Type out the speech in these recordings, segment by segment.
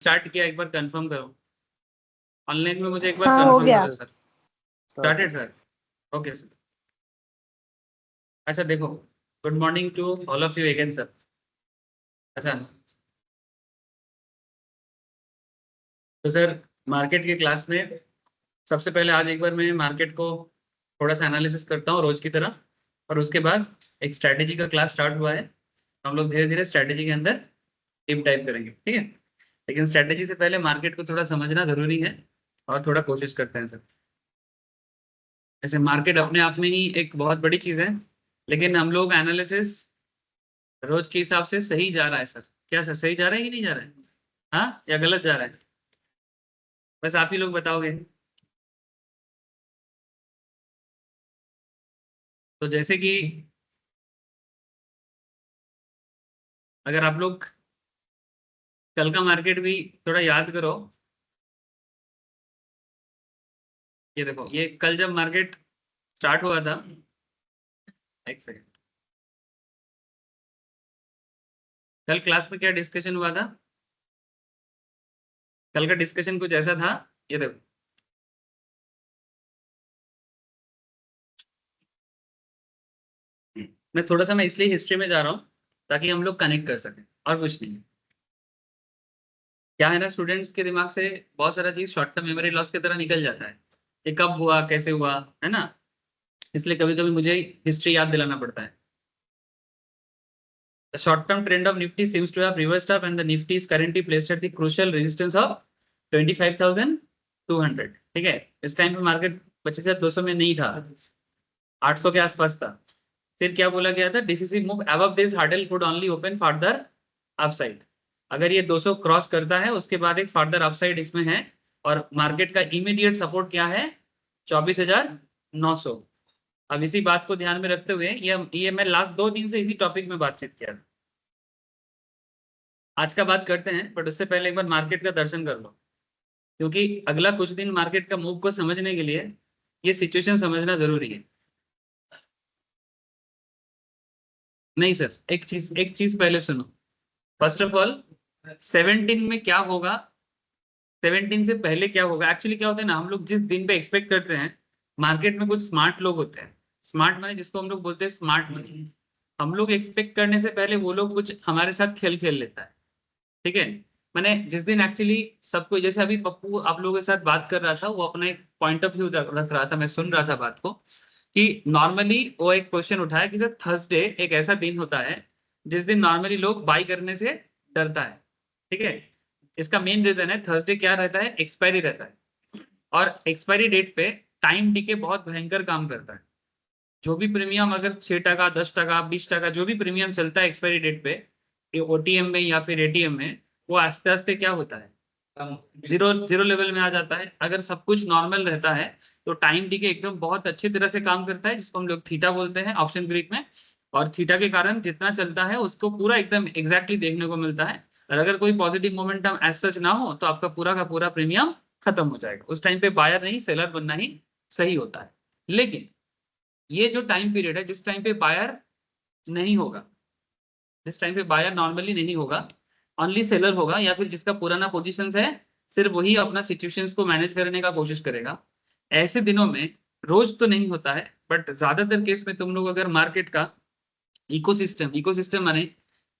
Start किया, एक बार confirm करो ऑनलाइन में, मुझे एक बार हाँ, हो कंफर्म गया। करो sir. Started sir, okay sir. अच्छा देखो, good morning to all of you again sir. अच्छा तो सर, मार्केट के क्लास में सबसे पहले आज एक बार मैं मार्केट को थोड़ा सा एनालिसिस करता हूँ रोज की तरह, और उसके बाद एक स्ट्रैटेजी का क्लास स्टार्ट हुआ है। हम लोग धीरे धीरे स्ट्रैटेजी के अंदर डीप डाइव करेंगे, ठीक है। लेकिन स्ट्रैटेजी से पहले मार्केट को थोड़ा समझना जरूरी है, और थोड़ा कोशिश करते हैं सर। ऐसे मार्केट अपने आप में ही एक बहुत बड़ी चीज है, लेकिन हम लोग एनालिसिस रोज के हिसाब से सही जा रहा है सर। क्या सर, सही जा रहा है कि नहीं जा रहा है? हाँ या गलत जा रहा है? बस आप ही लोग बताओगे। तो जैसे कि अगर आप लोग कल का मार्केट भी थोड़ा याद करो, ये देखो, ये कल जब मार्केट स्टार्ट हुआ था, एक सेकेंड, कल क्लास में क्या डिस्कशन हुआ था? कल का डिस्कशन कुछ ऐसा था, ये देखो, मैं इसलिए हिस्ट्री में जा रहा हूँ ताकि हम लोग कनेक्ट कर सकें, और कुछ नहीं। क्या है ना, स्टूडेंट्स के दिमाग से बहुत सारा चीज शॉर्ट टर्म मेमोरी लॉस की तरह निकल जाता है। ये कब हुआ, कैसे हुआ, है ना। इसलिए कभी कभी मुझे हिस्ट्री याद दिलाना पड़ता है। The short-term trend of Nifty seems to have reversed up, and the Nifty is currently placed at the crucial resistance of 25,200। ठीक है, इस टाइम पे मार्केट 25,200 में नहीं था, 800 के आसपास था। फिर क्या बोला गया था? Decisive move above this hurdle could only open further upside. अगर ये 200 क्रॉस करता है उसके बाद एक फर्दर अपसाइड इसमें है, और मार्केट का इमीडिएट सपोर्ट क्या है? 24,900। अब इसी बात को ध्यान में रखते हुए ये मैं लास्ट 2 दिन से इसी टॉपिक में बातचीत किया था। आज का बात करते हैं, बट उससे पहले एक बार मार्केट का दर्शन कर लो, क्योंकि अगला कुछ दिन मार्केट का मूव को समझने के लिए ये सिचुएशन समझना जरूरी है। नहीं सर, एक चीज पहले सुनो। फर्स्ट ऑफ ऑल, 17 में क्या होगा, 17 से पहले क्या होगा? एक्चुअली क्या होता है ना, हम लोग जिस दिन पे एक्सपेक्ट करते हैं, मार्केट में कुछ स्मार्ट लोग होते हैं। स्मार्ट मनी, जिसको हम लोग बोलते हैं स्मार्ट मनी, हम लोग एक्सपेक्ट करने से पहले वो लोग कुछ हमारे साथ खेल खेल लेता है, ठीक है। मैंने जिस दिन एक्चुअली सबको, जैसे अभी पप्पू आप लोगों के साथ बात कर रहा था, वो अपना एक पॉइंट ऑफ व्यू रख रहा था, मैं सुन रहा था बात को, कि नॉर्मली वो एक क्वेश्चन उठाया कि सर थर्सडे एक ऐसा दिन होता है जिस दिन नॉर्मली लोग बाई करने से डरता है, ठीक है। इसका मेन रीजन है, थर्सडे क्या रहता है? एक्सपायरी रहता है, और एक्सपायरी डेट पे टाइम डीके बहुत भयंकर काम करता है। जो भी प्रीमियम, अगर 6%, 10%, 20%, जो भी प्रीमियम चलता है एक्सपायरी डेट पे ओटीएम में या फिर एटीएम में, वो आस्ते आस्ते क्या होता है? जीरो जीरो लेवल में आ जाता है। अगर सब कुछ नॉर्मल रहता है तो टाइम डीके एकदम बहुत अच्छी तरह से काम करता है, जिसको हम लोग थीटा बोलते हैं ऑप्शन ग्रीक में। और थीटा के कारण जितना चलता है उसको पूरा एकदम एग्जैक्टली देखने को मिलता है। और अगर कोई पॉजिटिव मोमेंटम एज सच ना हो तो आपका पूरा का पूरा प्रीमियम खत्म हो जाएगा। उस टाइम पे बायर नहीं, सेलर बनना ही सही होता है। लेकिन ये जो टाइम पीरियड है जिस टाइम पे बायर नहीं होगा, जिस टाइम पे बायर नॉर्मली नहीं होगा, ओनली सेलर होगा, या फिर जिसका पुराना पोजीशन है, सिर्फ वही अपना सिचुएशंस को मैनेज करने का कोशिश करेगा। ऐसे दिनों में, रोज तो नहीं होता है बट ज्यादातर केस में, तुम लोग अगर मार्केट का इकोसिस्टम इकोसिस्टम माने,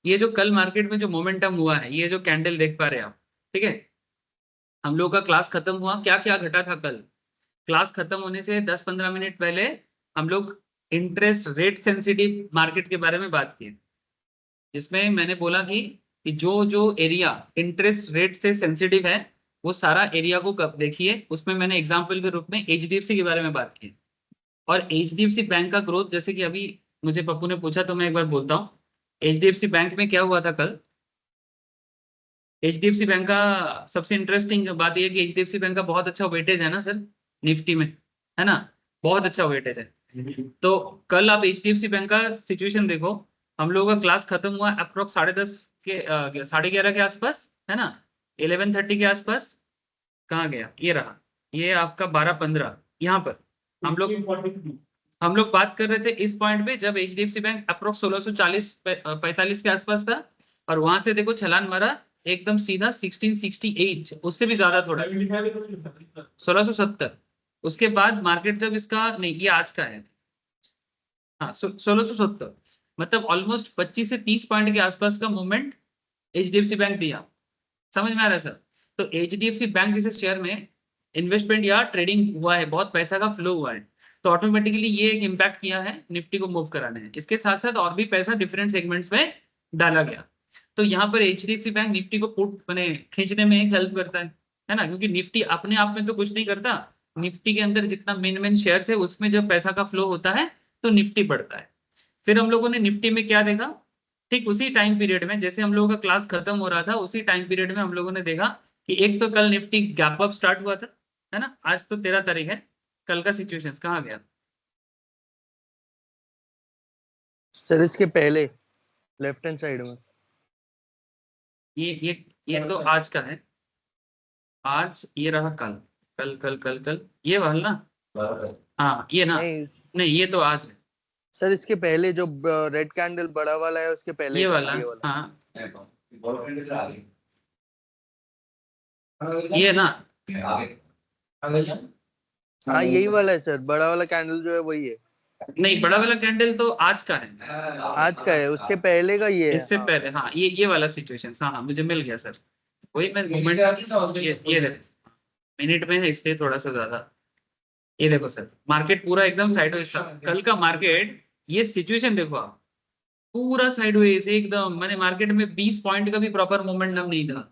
ये जो कल मार्केट में जो मोमेंटम हुआ है, ये जो कैंडल देख पा रहे हैं आप, ठीक है। हम लोग का क्लास खत्म हुआ, क्या क्या घटा था कल? क्लास खत्म होने से 10-15 मिनट पहले हम लोग इंटरेस्ट रेट सेंसिटिव मार्केट के बारे में बात की, जिसमें मैंने बोला कि जो जो एरिया इंटरेस्ट रेट से सेंसिटिव है, वो सारा एरिया को कब देखिए। उसमें मैंने एग्जांपल के रूप में एचडीएफसी के बारे में बात की, और एचडीएफसी बैंक का ग्रोथ, जैसे कि अभी मुझे पप्पू ने पूछा तो मैं एक बार बोलता हूँ। एचडीएफसी बैंक में क्या हुआ था कल? एचडीएफसी बैंक का सबसे इंटरेस्टिंग बात यह है कि एचडीएफसी बैंक का बहुत अच्छा वेटेज है ना सर, निफ्टी में, है ना। बहुत अच्छा वेटेज है। तो कल आप एचडीएफसी बैंक का सिचुएशन देखो। हम लोगों का क्लास खत्म हुआ अप्रोक्स 10:30 के 11:30 के आसपास, है ना। 11:30 के आसपास कहाँ गया? ये रहा, ये आपका 12:15 यहाँ पर। हम लोग बात कर रहे थे इस पॉइंट पे जब एचडीएफसी बैंक अप्रोक्स 1640 45 के आसपास था, और वहां से देखो छलान मारा एकदम सीधा 1668, उससे भी ज्यादा थोड़ा 1670। उसके बाद मार्केट जब इसका, नहीं ये आज का है, हाँ 1670, मतलब ऑलमोस्ट 25 से 30 पॉइंट के आसपास का मूवमेंट एचडीएफसी बैंक दिया। समझ में आ रहा है सर? तो एचडीएफसी बैंक जैसे शेयर में इन्वेस्टमेंट या ट्रेडिंग हुआ है, बहुत पैसा का फ्लो हुआ है, तो ऑटोमेटिकली ये एक इम्पैक्ट किया है निफ्टी को मूव कराने में। इसके साथ साथ और भी पैसा डिफरेंट सेगमेंट्स में डाला गया। तो यहाँ पर एचडीएफसी बैंक निफ्टी को पुट मैंने खींचने में एक हेल्प करता है ना, क्योंकि निफ्टी अपने आप में तो कुछ नहीं करता, निफ्टी के अंदर जितना मेन मेन शेयर है उसमें जब पैसा का फ्लो होता है तो निफ्टी बढ़ता है। फिर हम लोगों ने निफ्टी में क्या देखा, ठीक उसी टाइम पीरियड में जैसे हम लोगों का क्लास खत्म हो रहा था, उसी टाइम पीरियड में हम लोगों ने देखा कि एक तो कल निफ्टी गैप अप स्टार्ट हुआ था, है ना, आज तो 13 तारीख है, कल का सिचुएशन कहाँ गया? सर इसके पहले लेफ्ट हैंड साइड में ये तो आज का है, आज ये रहा कल, कल कल कल कल ये वाला ना, हाँ ये ना, नहीं नहीं ये तो आज है, सर, इसके पहले जो रेड कैंडल बड़ा वाला है उसके पहले ये का, वाला, ये वाला। हाँ ये ना, हाँ यही वाला है सर, बड़ा वाला कैंडल जो है वही है। नहीं बड़ा वाला कैंडल तो आज का है, आज का है, उसके पहले का ये है। इससे हाँ। पहले, हाँ ये वाला सिचुएशन, हाँ हाँ मुझे मिल गया सर, वही मैं मोमेंट, ये देखो मिनट में है इसलिए थोड़ा सा ज्यादा। ये देखो सर मार्केट पूरा एकदम साइडवेज था कल का मार्केट, ये सिचुएशन देखो आप, पूरा साइडवेज एकदम, मैंने मार्केट में 20 पॉइंट का भी प्रॉपर मोमेंटम नहीं था।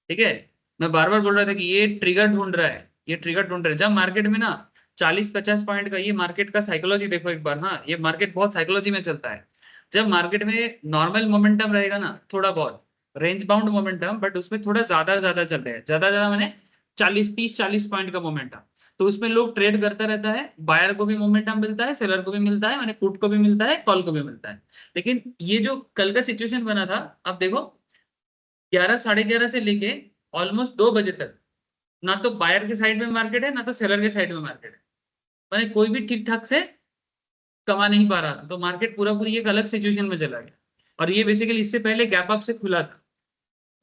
ठीक है, मैं बार बार बोल रहा था कि ये ट्रिगर ढूंढ रहा है, ये ट्रिगर ढूंढ रहा है। जब मार्केट में ना 40-50 पॉइंट का, ये मार्केट का साइकोलॉजी देखो एक बार, हाँ ये मार्केट बहुत साइकोलॉजी में चलता है। जब मार्केट में नॉर्मल मोमेंटम रहेगा ना, थोड़ा बहुत रेंज बाउंड मोमेंटम, बट उसमें थोड़ा ज्यादा ज्यादा चल रहा है, ज्यादा ज्यादा मैंने 40-30-40 पॉइंट का मोमेंटम, तो उसमें लोग ट्रेड करता रहता है, बायर को भी मोमेंटम मिलता है, सेलर को भी मिलता है, मैंने पुट को भी मिलता है, कॉल को भी मिलता है। लेकिन ये जो कल का सिचुएशन बना था, अब देखो 11-11:30 से लेके ऑलमोस्ट 2 बजे तक, ना तो बायर के साइड में मार्केट है ना तो सेलर के साइड में मार्केट है, मैंने कोई भी ठीक ठाक से कमा नहीं पा रहा, तो मार्केट पूरा पूरी एक अलग सिचुएशन में चला गया। और ये बेसिकली इससे पहले गैप अप से खुला था,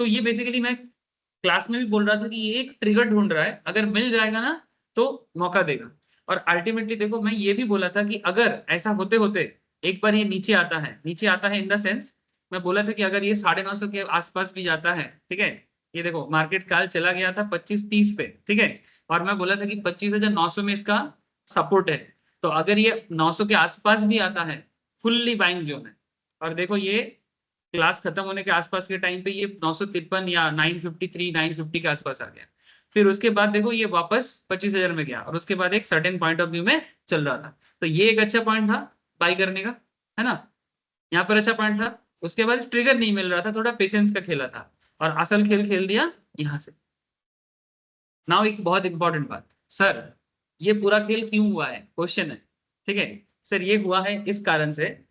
तो ये बेसिकली मैं क्लास में भी बोल रहा था कि ये एक ट्रिगर ढूंढ रहा है, अगर मिल जाएगा ना तो मौका देगा। और अल्टीमेटली देखो मैं ये भी बोला था कि अगर ऐसा होते होते एक बार ये नीचे आता है, नीचे आता है इन द सेंस, मैं बोला था कि अगर ये 950 के आसपास भी जाता है, ठीक है, ये देखो मार्केट काल चला गया था 25-30 पे, ठीक है, और मैं बोला था कि 25,900 में इसका सपोर्ट है, तो अगर ये 900 के आसपास भी आता है, फुल्ली बाइंग जोन है। और देखो ये क्लास खत्म होने के आसपास के टाइम पे ये 953 या 953 950 के आसपास आ गया, फिर उसके बाद देखो ये वापस 25,000 में गया, और उसके बाद एक सर्टेन पॉइंट ऑफ व्यू में चल रहा था, तो ये एक अच्छा पॉइंट था बाई करने का, है ना, यहाँ पर अच्छा पॉइंट था। उसके बाद ट्रिगर नहीं मिल रहा था, थोड़ा पेशेंस का खेला था, और असल खेल खेल दिया यहाँ से। नाउ एक बहुत इंपॉर्टेंट बात सर, ये पूरा खेल क्यों हुआ है, क्वेश्चन है, ठीक है सर, ये हुआ है इस कारण से,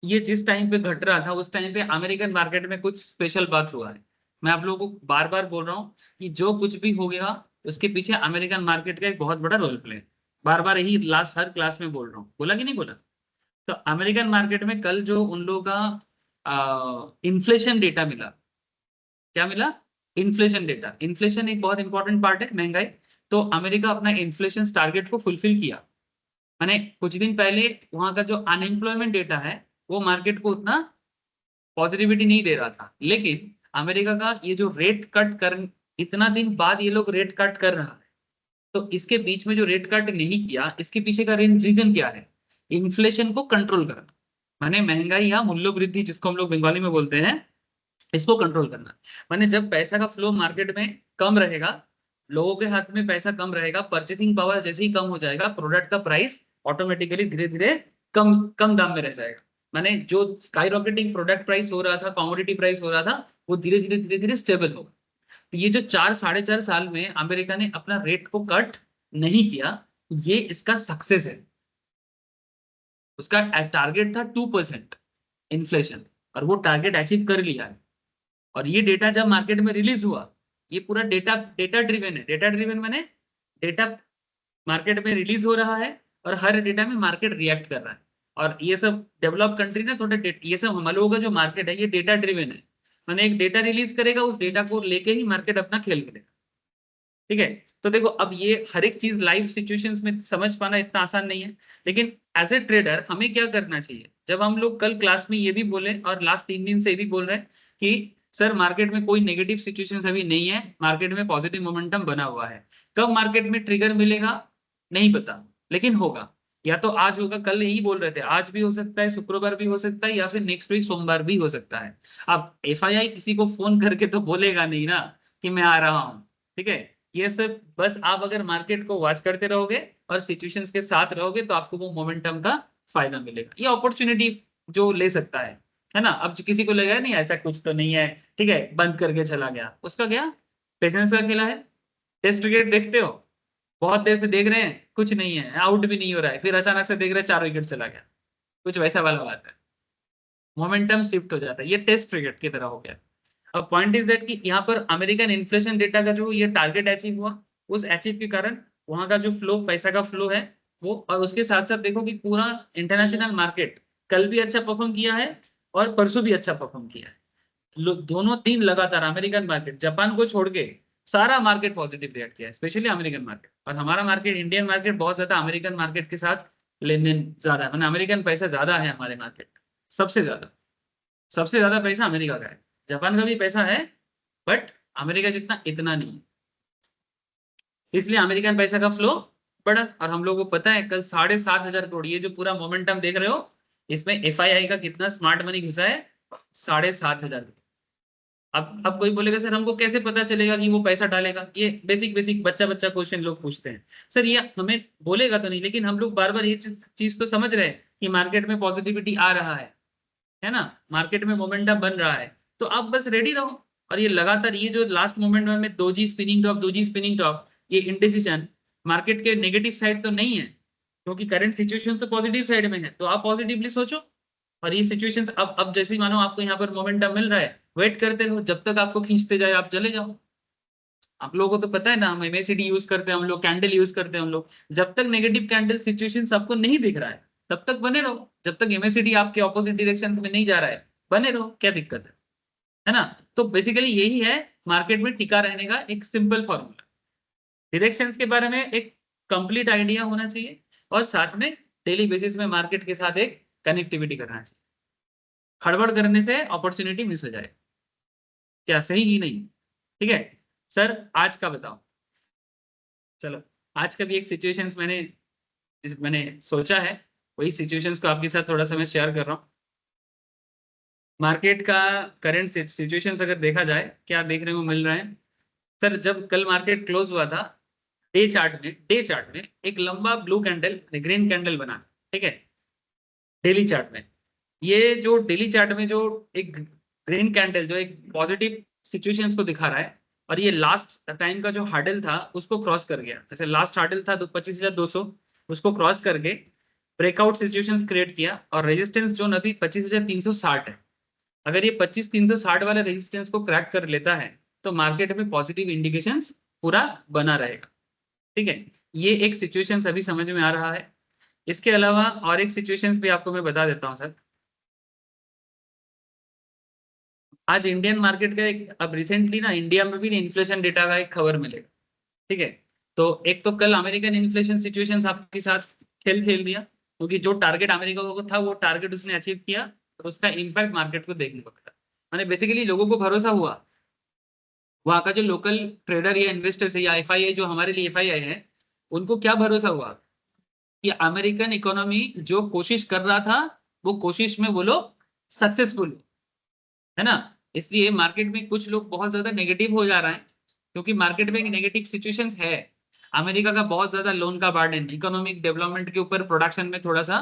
ये जिस टाइम पे घट रहा था उस टाइम पे अमेरिकन मार्केट में कुछ स्पेशल बात हुआ है। मैं आप लोगों को बार बार बोल रहा हूँ कि जो कुछ भी हो गया उसके पीछे अमेरिकन मार्केट का एक बहुत बड़ा रोल प्ले है, बार बार यही लास्ट हर क्लास में बोल रहा हूँ, बोला कि नहीं बोला? तो अमेरिकन मार्केट में कल जो उन लोगों का इन्फ्लेशन डेटा मिला, क्या मिला? इन्फ्लेशन डेटा, इन्फ्लेशन एक बहुत इंपॉर्टेंट पार्ट है, महंगाई, तो अमेरिका अपना इन्फ्लेशन टारगेट को फुलफिल किया। मैंने कुछ दिन पहले वहां का जो अनएम्प्लॉयमेंट डेटा है वो मार्केट को उतना पॉजिटिविटी नहीं दे रहा था, लेकिन अमेरिका का ये जो रेट कट कर, इतना दिन बाद ये लोग रेट कट कर रहा है, तो इसके बीच में जो रेट कट नहीं किया इसके पीछे का रीजन क्या है? इन्फ्लेशन को कंट्रोल करना, माने महंगाई या मूल्य वृद्धि जिसको हम लोग बंगाली में बोलते हैं, इसको कंट्रोल करना। माने जब पैसा का फ्लो मार्केट में कम रहेगा, लोगों के हाथ में पैसा कम रहेगा, परचेसिंग पावर जैसे ही कम हो जाएगा, प्रोडक्ट का प्राइस ऑटोमेटिकली धीरे धीरे कम कम दाम में रह जाएगा। माने जो स्काई रॉकेटिंग प्रोडक्ट प्राइस हो रहा था, कमोडिटी प्राइस हो रहा था, वो धीरे धीरे स्टेबल होगा। तो ये जो 4-4.5 साल में अमेरिका ने अपना रेट को कट नहीं किया, ये इसका सक्सेस है। उसका टारगेट था 2% इन्फ्लेशन, और वो टारगेट अचीव कर लिया है। और ये डेटा जब मार्केट में रिलीज हुआ, ये पूरा डेटा डेटा ड्रिवन है, डेटा ड्रिवन माने डेटा मार्केट में रिलीज हो रहा है और हर डेटा में मार्केट रिएक्ट कर रहा है। और ये सब डेवलप कंट्री ना थोड़ा ये सब हम लोगों का जो मार्केट है ये डेटा ड्रिवन है। मैंने एक डेटा रिलीज करेगा, उस डेटा को लेके ही मार्केट अपना खेल करेगा। ठीक है, तो देखो अब ये हर एक चीज लाइव सिचुएशंस में समझ पाना इतना आसान नहीं है, लेकिन एज ए ट्रेडर हमें क्या करना चाहिए। जब हम लोग कल क्लास में ये भी बोले और लास्ट 3 दिन से ये भी बोल रहे हैं कि सर मार्केट में कोई नेगेटिव सिचुएशंस अभी नहीं है, मार्केट में पॉजिटिव मोमेंटम बना हुआ है। कब मार्केट में ट्रिगर मिलेगा नहीं पता, लेकिन होगा। या तो आज होगा, कल यही बोल रहे थे, आज भी हो सकता है, शुक्रवार भी हो सकता है, या फिर नेक्स्ट वीक सोमवार भी हो सकता है। अब एफआईआई किसी को फोन करके तो बोलेगा नहीं ना कि मैं आ रहा हूँ। ठीक है, ये सब बस आप अगर मार्केट को वॉच करते रहोगे और सिचुएशंस के साथ रहोगे तो आपको वो मोमेंटम का फायदा मिलेगा, ये अपॉर्चुनिटी जो ले सकता है ना। अब जो किसी को लगेगा नहीं ऐसा कुछ तो नहीं है, ठीक है, बंद करके चला गया, उसका क्या, पेशेंस का खेला है। टेस्ट क्रिकेट देखते हो, बहुत देर से देख रहे हैं, कुछ नहीं है, आउट भी नहीं हो रहा है, फिर अचानक से देख रहे हैं 4 विकेट चला गया, कुछ वैसा वाला बात है, मोमेंटम शिफ्ट हो जाता है, ये टेस्ट क्रिकेट की तरह हो गया। अब पॉइंट इज दैट कि यहाँ पर अमेरिकन इन्फ्लेशन डेटा का जो ये टारगेट अचीव हुआ, उस अचीव के कारण वहां का जो फ्लो, पैसा का फ्लो है वो, और उसके साथ साथ देखो कि पूरा इंटरनेशनल मार्केट कल भी अच्छा परफॉर्म किया है और परसों भी अच्छा परफॉर्म किया है। दोनों दिन लगातार अमेरिकन मार्केट, जापान को छोड़ के सारा मार्केट पॉजिटिव रिएक्ट किया है, स्पेशली अमेरिकन मार्केट। और हमारा मार्केट, इंडियन मार्केट, बहुत ज्यादा अमेरिकन मार्केट के साथ लेन देन ज्यादा है, मतलब अमेरिकन पैसा ज्यादा है हमारे मार्केट, सबसे ज्यादा पैसा अमेरिका का है। जापान का भी पैसा है, बट अमेरिका जितना इतना नहीं है, इसलिए अमेरिकन पैसा का फ्लो बढ़ा। और हम लोगों को पता है कल 7,500 करोड़, ये जो पूरा मोमेंटम देख रहे हो, इसमें एफआईआई का कितना स्मार्ट मनी घुसा है, 7,500। अब कोई बोलेगा सर हमको कैसे पता चलेगा कि वो पैसा डालेगा, ये बेसिक बेसिक बच्चा बच्चा क्वेश्चन लोग पूछते हैं। सर ये हमें बोलेगा तो नहीं, लेकिन हम लोग बार बार ये चीज तो समझ रहे हैं कि मार्केट में पॉजिटिविटी आ रहा है ना, मार्केट में मोमेंटम बन रहा है, तो आप बस रेडी रहो। और ये लगातार ये जो लास्ट मोमेंट में 2G spinning top, 2G spinning top, ये इंडिसीजन मार्केट के नेगेटिव साइड तो नहीं है, क्योंकि करंट सिचुएशन तो पॉजिटिव साइड में है, तो आप पॉजिटिवली सोचो। और ये सिचुएशंस अब जैसे ही मानो आपको यहाँ पर मोमेंटम मिल रहा है, वेट करते रहो, जब तक आपको खींचते जाए आप चले जाओ। आप लोगों को तो पता है ना, हम एमएसीडी यूज करते हैं, हम लोग कैंडल यूज करते हैं हम लोग, जब तक नेगेटिव कैंडल सिचुएशन आपको नहीं दिख रहा है तब तक बने रहो, जब तक एमएसीडी आपके ऑपोजिट डायरेक्शन में नहीं जा रहा है बने रहो, क्या दिक्कत है ना। तो बेसिकली यही है मार्केट में टिका रहने का एक सिंपल फॉर्मूला। डायरेक्शंस के बारे में एक कंप्लीट आइडिया होना चाहिए, और साथ में डेली बेसिस में मार्केट के साथ एक कनेक्टिविटी करना चाहिए। खड़बड़ करने से अपॉर्चुनिटी मिस हो जाए, क्या सही ही नहीं। ठीक है सर, आज का बताओ। चलो, आज का भी एक सिचुएशंस मैंने सोचा है, वही सिचुएशंस को आपके साथ थोड़ा सा मैं शेयर कर रहा हूँ। मार्केट का करंट सिचुएशंस अगर देखा जाए, क्या देखने को मिल रहा है। सर जब कल मार्केट क्लोज हुआ था, डे चार्ट में एक लंबा ब्लू कैंडल, ग्रीन कैंडल बना, ठीक है। डेली चार्ट में, ये जो डेली चार्ट में जो एक ग्रीन कैंडल जो एक पॉजिटिव सिचुएशंस को दिखा रहा है, और ये लास्ट टाइम का जो हार्डल था उसको क्रॉस कर गया। जैसे लास्ट हार्डल था तो 25,200, उसको क्रॉस करके ब्रेकआउट सिचुएशंस क्रिएट किया, और रेजिस्टेंस जोन अभी 25,360 है। अगर ये 25,360 वाले रेजिस्टेंस को क्रैक कर लेता है तो मार्केट में पॉजिटिव इंडिकेशंस पूरा बना रहेगा। ठीक है, ये एक सिचुएशन अभी समझ में आ रहा है। इसके अलावा और एक सिचुएशंस भी आपको मैं बता देता हूँ सर। आज इंडियन मार्केट का एक, अब रिसेंटली ना इंडिया में भी इन्फ्लेशन डेटा का एक खबर मिलेगा। ठीक है, तो एक तो कल अमेरिकन इन्फ्लेशन सिचुएशन आपके साथ खेल खेल दिया, क्योंकि जो टारगेट अमेरिका को था वो टारगेट उसने अचीव किया, तो उसका इम्पैक्ट मार्केट को देखने को मिला। मैंने बेसिकली लोगों को भरोसा हुआ, वहां का जो लोकल ट्रेडर या इन्वेस्टर्स है या एफआईआई, जो हमारे लिए एफआईआई है, उनको क्या भरोसा हुआ कि अमेरिकन इकोनॉमी जो कोशिश कर रहा था वो कोशिश में वो लोग सक्सेसफुल है ना। इसलिए मार्केट में कुछ लोग बहुत ज्यादा नेगेटिव हो जा रहा है, क्योंकि मार्केट में एक नेगेटिव सिचुएशन है। अमेरिका का बहुत ज्यादा लोन का बर्डन, इकोनॉमिक डेवलपमेंट के ऊपर, प्रोडक्शन में थोड़ा सा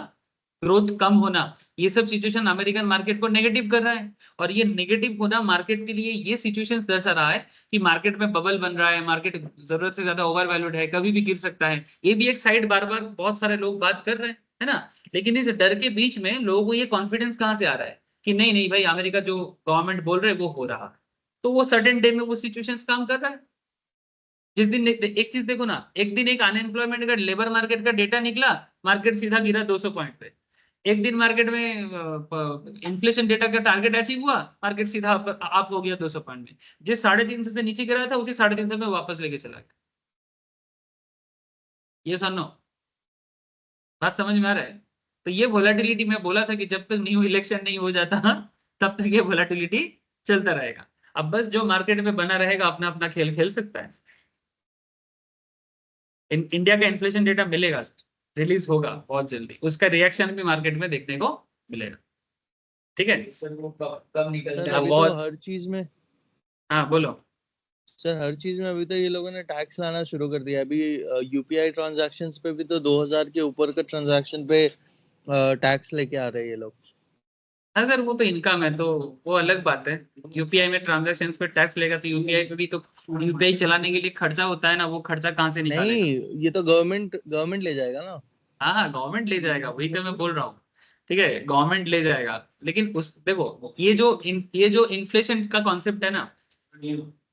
ग्रोथ कम होना, ये सब सिचुएशन अमेरिकन मार्केट को नेगेटिव कर रहा है। और ये नेगेटिव होना मार्केट के लिए ये सिचुएशन दर्शा रहा है कि मार्केट में बबल बन रहा है, मार्केट जरूरत से ज्यादा ओवर वैल्यूड है, कभी भी गिर सकता है। ये भी एक साइड बार बार बहुत सारे लोग बात कर रहे हैं, है ना। लेकिन इस डर के बीच में लोगों को ये कॉन्फिडेंस कहाँ से आ रहा है कि नहीं नहीं भाई, अमेरिका जो गवर्नमेंट बोल रहे वो हो रहा है, तो वो सर्टेन डे में वो सिचुएशन काम कर रहा है। जिस दिन एक चीज देखो ना, एक दिन एक अनएम्प्लॉयमेंट का, लेबर मार्केट का डेटा निकला, मार्केट सीधा गिरा 200 पॉइंट पे। एक दिन मार्केट में इन्फ्लेशन डेटा का टारगेट अचीव हुआ, मार्केट सीधा आप हो गया 200 पॉइंट में। जिस 350 से नीचे गिरा था उसी 350 में वापस लेके चला गया। ये सुनो, बात समझ में आ रहा है? तो ये वोलेटिलिटी मैं बोला था कि जब तक न्यू इलेक्शन नहीं हो जाता तब तक ये वोलेटिलिटी चलता रहेगा। अब बस जो मार्केट में बना रहेगा अपना अपना खेल खेल सकता है। इंडिया का इन्फ्लेशन डेटा मिलेगा सर, रिलीज होगा बहुत जल्दी, उसका रिएक्शन भी मार्केट में देखने को मिलेगा। ठीक है सर वो कब निकलता सर है? अभी बहुत तो हर चीज में हाँ बोलो। सर हर चीज में अभी तो ये लोगों ने टैक्स लाना शुरू कर दिया। अभी यूपीआई ट्रांजैक्शंस पे भी तो 2000 के ऊपर का ट्रांजैक्शन पे टैक्स लेके आ रहे हैं ये लोग। हाँ सर, वो तो इनकम है तो वो अलग बात है। यूपीआई में ट्रांजैक्शन पे टैक्स लेगा तो यूपीआई पे भी तो, यूपीआई चलाने के लिए खर्चा होता है ना, वो खर्चा कहाँ से नहीं, निकालेगा? ये तो गवर्नमेंट ले जाएगा ना। हाँ हाँ, गवर्नमेंट ले जाएगा, वही तो मैं बोल रहा हूँ। ठीक है, गवर्नमेंट ले जाएगा, लेकिन उस देखो ये जो इन्फ्लेशन का कॉन्सेप्ट है ना,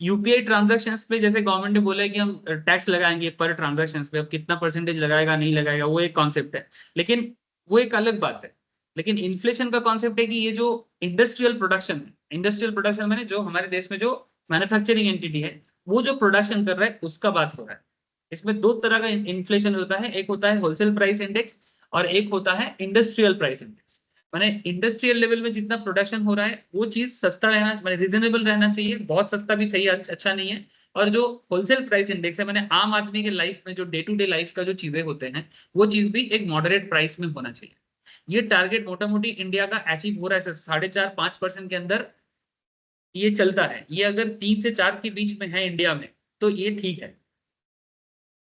यूपीआई ट्रांजैक्शंस पे जैसे गवर्नमेंट ने बोला है कि हम टैक्स लगाएंगे पर ट्रांजैक्शंस पे, अब कितना परसेंटेज लगाएगा नहीं लगाएगा वो एक कॉन्सेप्ट है, लेकिन वो एक अलग बात है। लेकिन इन्फ्लेशन का कॉन्सेप्ट है कि ये जो इंडस्ट्रियल प्रोडक्शन है, इंडस्ट्रियल प्रोडक्शन मैंने जो हमारे देश में जो मैन्युफैक्चरिंग एंटिटी है वो जो प्रोडक्शन कर रहा है उसका बात हो रहा है। इसमें दो तरह का इन्फ्लेशन होता है, एक होता है होलसेल प्राइस इंडेक्स और एक होता है इंडस्ट्रियल प्राइस इंडेक्स। माने इंडस्ट्रियल लेवल में जितना प्रोडक्शन हो रहा है वो चीज सस्ता रहना, माने रीजनेबल रहना चाहिए, बहुत सस्ता भी सही अच्छा नहीं है। और जो होलसेल प्राइस इंडेक्स है, मैंने आम आदमी के लाइफ में जो डे टू डे लाइफ का जो चीजें होते हैं वो चीज भी एक मॉडरेट प्राइस में होना चाहिए। ये टारगेट मोटा मोटी इंडिया का अचीव हो रहा है 4.5-5% के अंदर ये चलता है। ये अगर 3 से 4 के बीच में है इंडिया में तो ये ठीक है।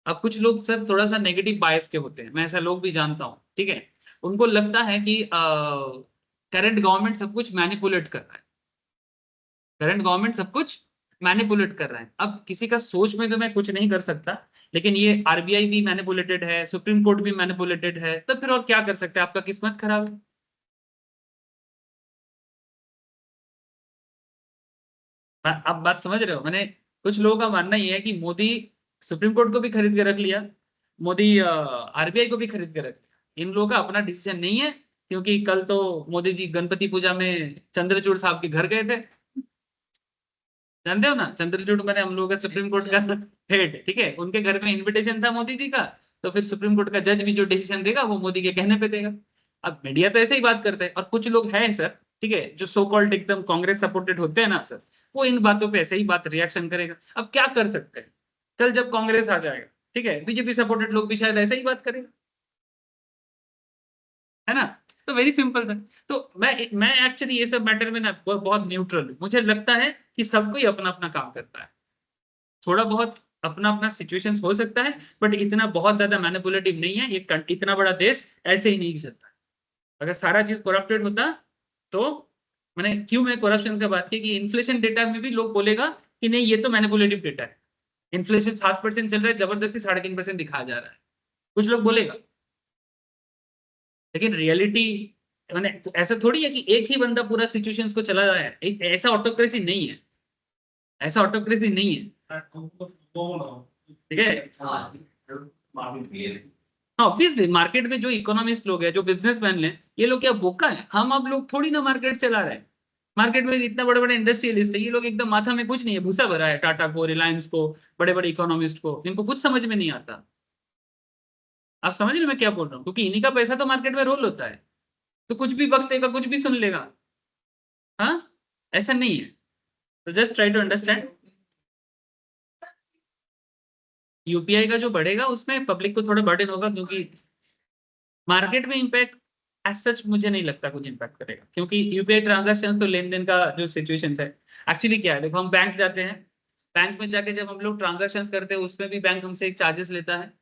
अब कुछ लोग सर थोड़ा सा नेगेटिव बायस के होते हैं, मैं ऐसा लोग भी जानता हूँ, ठीक है। उनको लगता है कि करंट गवर्नमेंट सब कुछ मैनिपुलेट कर रहा है, करंट गवर्नमेंट सब कुछ मैनिपुलेट कर रहा है। अब किसी का सोच में तो मैं कुछ नहीं कर सकता, लेकिन ये आरबीआई भी मैनिपुलेटेड है, सुप्रीम कोर्ट भी मैनिपुलेटेड है, तो फिर और क्या कर सकते हैं, आपका किस्मत खराब है। अब बात समझ रहे हो? मैंने कुछ लोगों का मानना ये है कि मोदी सुप्रीम कोर्ट को भी खरीद के रख लिया, मोदी आरबीआई को भी खरीद के रख लिया, इन लोगों का अपना डिसीजन नहीं है। क्योंकि कल तो मोदी जी गणपति पूजा में चंद्रचूड़ साहब के घर गए थे, जानते हो ना, चंद्रचूड़ मैंने हम लोगों का सुप्रीम कोर्ट का हेड, ठीक है, उनके घर में इन्विटेशन था मोदी जी का। तो फिर सुप्रीम कोर्ट का जज भी जो डिसीजन देगा वो मोदी के कहने पे देगा। अब मीडिया तो ऐसे ही बात करते हैं, और कुछ लोग हैं सर, ठीक है, जो सो कॉल्ड एकदम कांग्रेस सपोर्टेड होते हैं ना सर, वो इन बातों पे ऐसे ही बात रिएक्शन करेगा। अब क्या कर सकते हैं, कल जब कांग्रेस आ जाएगा, ठीक है, बीजेपी सपोर्टेड लोग भी शायद ऐसे ही बात करेंगे, है ना। तो वेरी सिंपल था। तो मैं एक्चुअली ये सब मैटर में ना बहुत न्यूट्रल हूँ। मुझे लगता है कि सब कोई अपना अपना काम करता है, थोड़ा बहुत अपना अपना सिचुएशंस हो सकता है, बट इतना बहुत ज्यादा मैनिपुलेटिव नहीं है ये। इतना बड़ा देश ऐसे ही नहीं चलता। अगर सारा चीज करप्टेड होता तो, मैंने क्यों मैं करप्शन का बात की कि इन्फ्लेशन डेटा में भी लोग बोलेगा कि नहीं ये तो मैनिपुलेटिव डेटा है, इन्फ्लेशन 7% चल रहा है, जबरदस्ती 3.5% दिखाया जा रहा है, कुछ लोग बोलेगा। लेकिन रियलिटी मैंने ऐसा थोड़ी है कि एक ही बंदा पूरा सिचुएशंस को चला रहा है, ऐसा ऑटोक्रेसी नहीं है, ऐसा ऑटोक्रेसी नहीं है, ठीक है। ऑब्वियसली मार्केट में जो इकोनॉमिस्ट लोग हैं, जो बिजनेसमैन हैं, ये लोग क्या बोका है? हम अब लोग थोड़ी ना मार्केट चला रहे हैं। मार्केट में इतना बड़े बड़े इंडस्ट्रियलिस्ट है, ये लोग एकदम माथा में कुछ नहीं है, भूसा भरा है टाटा को, रिलायंस को, बड़े बड़े इकोनॉमिस्ट को, इनको कुछ समझ में नहीं आता। आप समझ रहे मैं क्या बोल रहा हूँ? क्योंकि इन्हीं का पैसा तो मार्केट में रोल होता है, तो कुछ भी बकतेगा, कुछ भी सुन लेगा। हाँ, ऐसा नहीं है। तो just try to understand. UPI का जो बढ़ेगा उसमें पब्लिक को थोड़ा बर्डन होगा, क्योंकि मार्केट में इम्पैक्ट एज सच मुझे नहीं लगता कुछ इम्पैक्ट करेगा, क्योंकि यूपीआई ट्रांजैक्शन तो लेन देन का जो सिचुएशन है, एक्चुअली क्या है, देखो हम बैंक जाते हैं, बैंक में जाके जब हम लोग ट्रांजैक्शन करते हैं उसमें भी बैंक हमसे एक चार्जेस लेता है।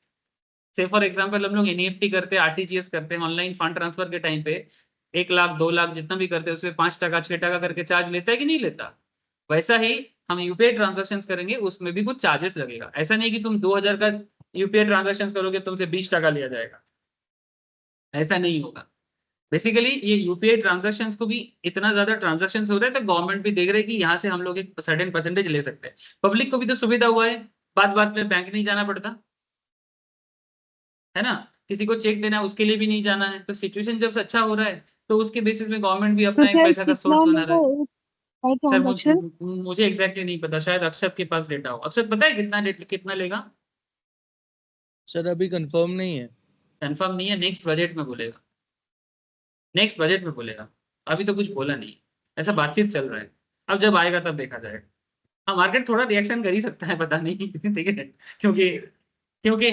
से फॉर एग्जाम्पल हम लोग एनईएफटी करते हैं, आरटीजीएस करते हैं, ऑनलाइन फंड ट्रांसफर के टाइम पे 1 लाख 2 लाख जितना भी करते हैं उसमें 5 टका 6 टका करके चार्ज लेता है कि नहीं लेता? वैसा ही हम यूपीआई ट्रांजेक्शन करेंगे उसमें भी कुछ चार्जेस लगेगा। ऐसा नहीं कि तुम 2000 का यूपीआई ट्रांजेक्शन करोगे तुमसे 20 टका लिया जाएगा, ऐसा नहीं होगा। बेसिकली ये यूपीआई ट्रांजेक्शन्स को भी इतना ज्यादा ट्रांजेक्शन हो रहा है तो गवर्नमेंट भी देख रहे है कि यहाँ से हम लोग एक सर्टेन परसेंटेज ले सकते हैं। पब्लिक को भी तो सुविधा हुआ है, बात बात में बैंक नहीं जाना पड़ता, है ना। किसी को चेक देना है उसके लिए भी नहीं जाना है। तो सिचुएशन जब अच्छा हो रहा है तो उसके बेसिस में गवर्नमेंट भी तो अपना एक सर पैसा का कितना सोर्स बना रहा लेगा है। एक सर ट्रांजेक्शन? मुझे एग्जैक्टली नहीं पता, शायद अक्षत के पास डेटा हो। अक्षत पता है कितना कितना लेगा? सर अभी कंफर्म नहीं है। कंफर्म नहीं है, नेक्स्ट बजट में बोलेगा, नेक्स्ट बजट में बोलेगा, अभी तो कुछ बोला नहीं। ऐसा बातचीत चल रहा है, अब जब आएगा तब देखा जाएगा। हाँ मार्केट थोड़ा रिएक्शन कर ही सकता है, पता नहीं ठीक है, क्योंकि क्योंकि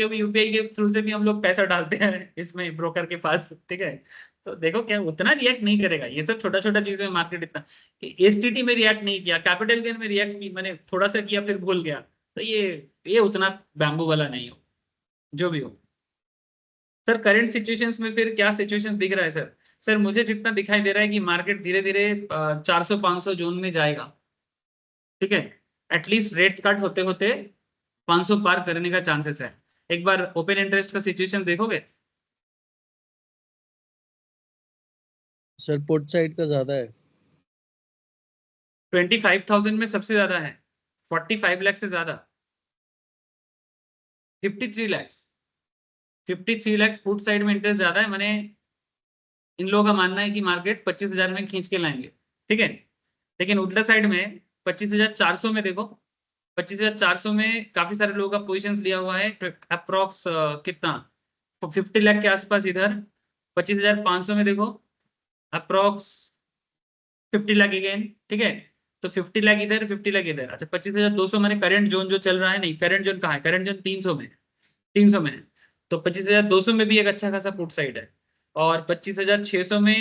अभी यूपीआई के थ्रू से भी हम लोग पैसा डालते हैं इसमें ब्रोकर के पास, ठीक है। तो देखो क्या उतना रिएक्ट नहीं करेगा, ये सब छोटा छोटा चीज में मार्केट इतना। एसटीटी में रिएक्ट नहीं किया, कैपिटल गेन में रिएक्ट की मैंने थोड़ा सा किया फिर भूल गया, तो ये उतना बैम्बू वाला नहीं हो, जो भी हो। सर करंट सिचुएशंस में फिर क्या सिचुएशन दिख रहा है सर? सर मुझे जितना दिखाई दे रहा है कि मार्केट धीरे धीरे 400-500 जोन में जाएगा, ठीक है। एटलीस्ट रेट कट होते होते 500 पार करने का चांसेस है। एक बार ओपन इंटरेस्ट का सिचुएशन देखोगे? सर पुट साइड का ज्यादा है। 25,000 में सबसे ज्यादा है, 45 लाख से ज्यादा, 53 लाख, 53 लाख पुट साइड में इंटरेस्ट ज्यादा है। मैंने इन लोगों का मानना है कि मार्केट 25,000 में खींच के लाएंगे, ठीक है। लेकिन उल्टा साइड में 25,400 में देखो, 25,400 में काफी सारे लोगों का पोजिशन लिया हुआ है, अप्रोक्स कितना 50 लाख के आसपास इधर। 25,500 में देखो अप्रोक्स 50 लाख अगेन, ठीक है। तो 50 लाख इधर, 50 लाख इधर। अच्छा 25,200 मैंने करंट जोन जो चल रहा है, नहीं करंट जोन कहाँ है, करंट जोन 300 में, 300 में है। तो 25,200 में भी एक अच्छा खासा पुट साइड है। और 25,600 में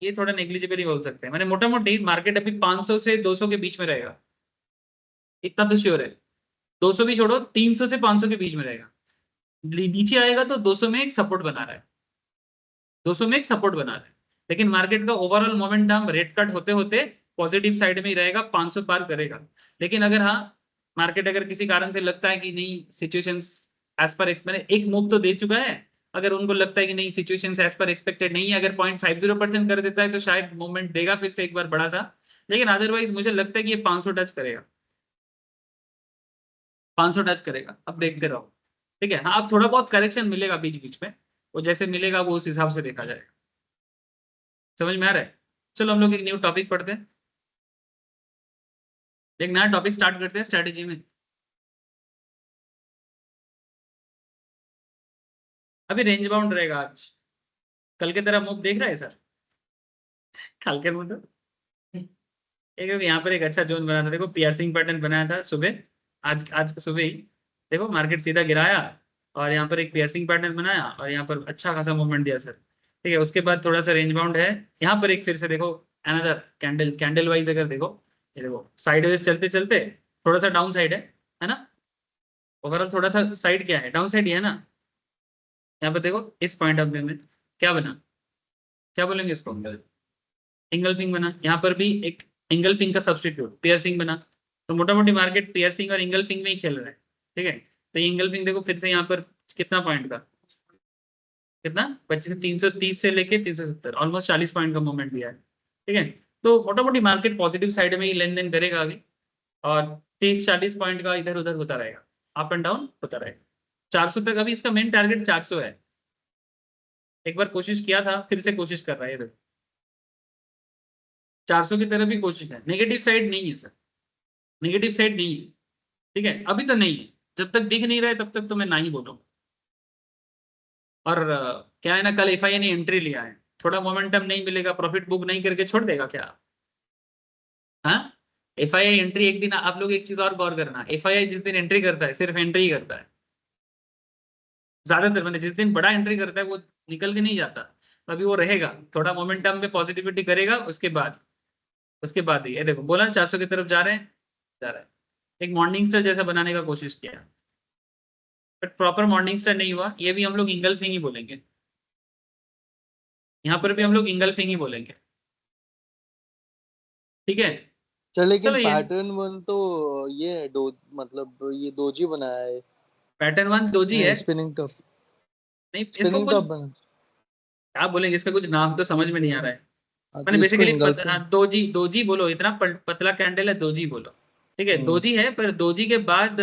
ये थोड़ा नेग्लिजिबल ही बोल सकते हैं, मैंने मोटा मोटी मार्केट अभी 500 से 200 के बीच में रहेगा, इतना तो श्योर है। 200 भी छोड़ो, 300 से 500 के बीच में रहेगा। नीचे आएगा तो 200 में एक सपोर्ट बना रहा है, 200 में एक सपोर्ट बना रहा है। लेकिन मार्केट का ओवरऑल मोमेंटम रेट कट होते होते पॉजिटिव साइड में ही रहेगा, 500 पार करेगा। लेकिन अगर हाँ मार्केट अगर किसी कारण से लगता है कि नहीं सिचुएशंस एज पर मैंने एक मूव तो दे चुका है, अगर उनको लगता है कि नहीं सिचुएशंस एज पर एक्सपेक्टेड नहीं है, अगर 0.50% कर देता है तो शायद मूवमेंट देगा फिर से एक बार बड़ा सा। लेकिन अदरवाइज मुझे लगता है कि ये 500 टच करेगा, 500 टच करेगा, अब देखते रहो, ठीक है। हाँ अब थोड़ा बहुत करेक्शन मिलेगा बीच बीच में, वो जैसे मिलेगा वो उस हिसाब से देखा जाएगा। समझ में आ रहा है? चलो हम लोग एक न्यू टॉपिक पढ़ते हैं, एक नया टॉपिक स्टार्ट करते हैं स्ट्रेटेजी में। अभी रेंज बाउंड रहेगा आज, कल की तरह मूव देख रहा है सर? कल के मूव तो एक यहाँ पर एक अच्छा जोन बना था, देखो पियर्सिंग पैटर्न बनाया था सुबह, आज आज सुबह ही देखो मार्केट सीधा गिराया और यहाँ पर एक पियर्सिंग पैटर्न बनाया और यहाँ पर अच्छा खासा मूवमेंट दिया सर, ठीक है। उसके बाद थोड़ा सा रेंज बाउंड है, यहाँ पर एक फिर से देखो अनदर कैंडल, कैंडल वाइज अगर देखो, ये देखो साइडवेज चलते चलते थोड़ा सा डाउन साइड है ना। ओवरऑल थोड़ा सा साइड क्या है, डाउन साइड ही है ना। यहाँ पर देखो इस पॉइंट ऑफ व्यू में क्या बना, क्या बोलेंगे इसको, इंगल्फिंग बना। यहाँ पर भी एक इंगल्फिंग का सब्स्टिट्यूट पियर्सिंग बना। तो मोटा मोटी मार्केट पियर्सिंग और इंगल्फिंग में ही खेल रहा है, ठीक है। तो इंगल्फिंग देखो फिर से यहाँ पर कितना पॉइंट का, कितना 330 से लेके 370, ऑलमोस्ट 40 पॉइंट का मूवमेंट दिया है, ठीक है। तो मोटा मोटी मार्केट पॉजिटिव साइड में ही लेन देन करेगा अभी, और 30-40 पॉइंट का इधर उधर होता रहेगा, अप एंड डाउन होता रहेगा। 400 तक अभी इसका मेन टारगेट 400 है। एक बार कोशिश किया था फिर से कोशिश कर रहा है, ये देखो 400 की तरफ भी कोशिश है, नेगेटिव साइड नहीं है सर, नेगेटिव साइड नहीं है, ठीक है। अभी तो नहीं है, जब तक दिख नहीं रहा है तब तक तो मैं ना ही बोलूंगा। और क्या है ना, कल एफआईआई ने एंट्री लिया है, थोड़ा मोमेंटम नहीं मिलेगा, प्रॉफिट बुक नहीं करके छोड़ देगा क्या? हाँ एफआईआई एंट्री एक दिन, आप लोग एक चीज और गौर करना, एफआईआई जिस दिन एंट्री करता है सिर्फ एंट्री ही करता है, ज्यादातर मैंने जिस दिन बड़ा एंट्री करता है वो निकल के नहीं जाता। तो अभी वो रहेगा, थोड़ा मोमेंटम में पॉजिटिविटी करेगा, उसके बाद ही ये देखो बोला 400 की तरफ जा रहे हैं, जा रहा है। एक मॉर्निंग स्टार जैसा बनाने का कोशिश किया, बट प्रॉपर मॉर्निंग स्टार नहीं हुआ, ये भी हम लोग इंगल्फिंग ही बोलेंगे, यहाँ पर भी हम लोग इंगल्फिंग ही बोलेंगे, ठीक है। चल लेकिन चलो ये पैटर्न वन तो ये है, दो मतलब ये दोजी बनाया है। पैटर्न वन दोजी है, नहीं स्पिनिंग टॉप, नहीं इसको स्पिनिंग कुछ टॉप बना। क्या बोलेंगे, इसका कुछ नाम तो समझ में नहीं आ रहा है। हाँ तो मैंने इसको बेसिकली इंगल्फिंग। दोजी दोजी बोलो, इतना पतला कैंडल है दोजी बोलो, ठीक है। हम्म। दोजी है, पर दोजी के बाद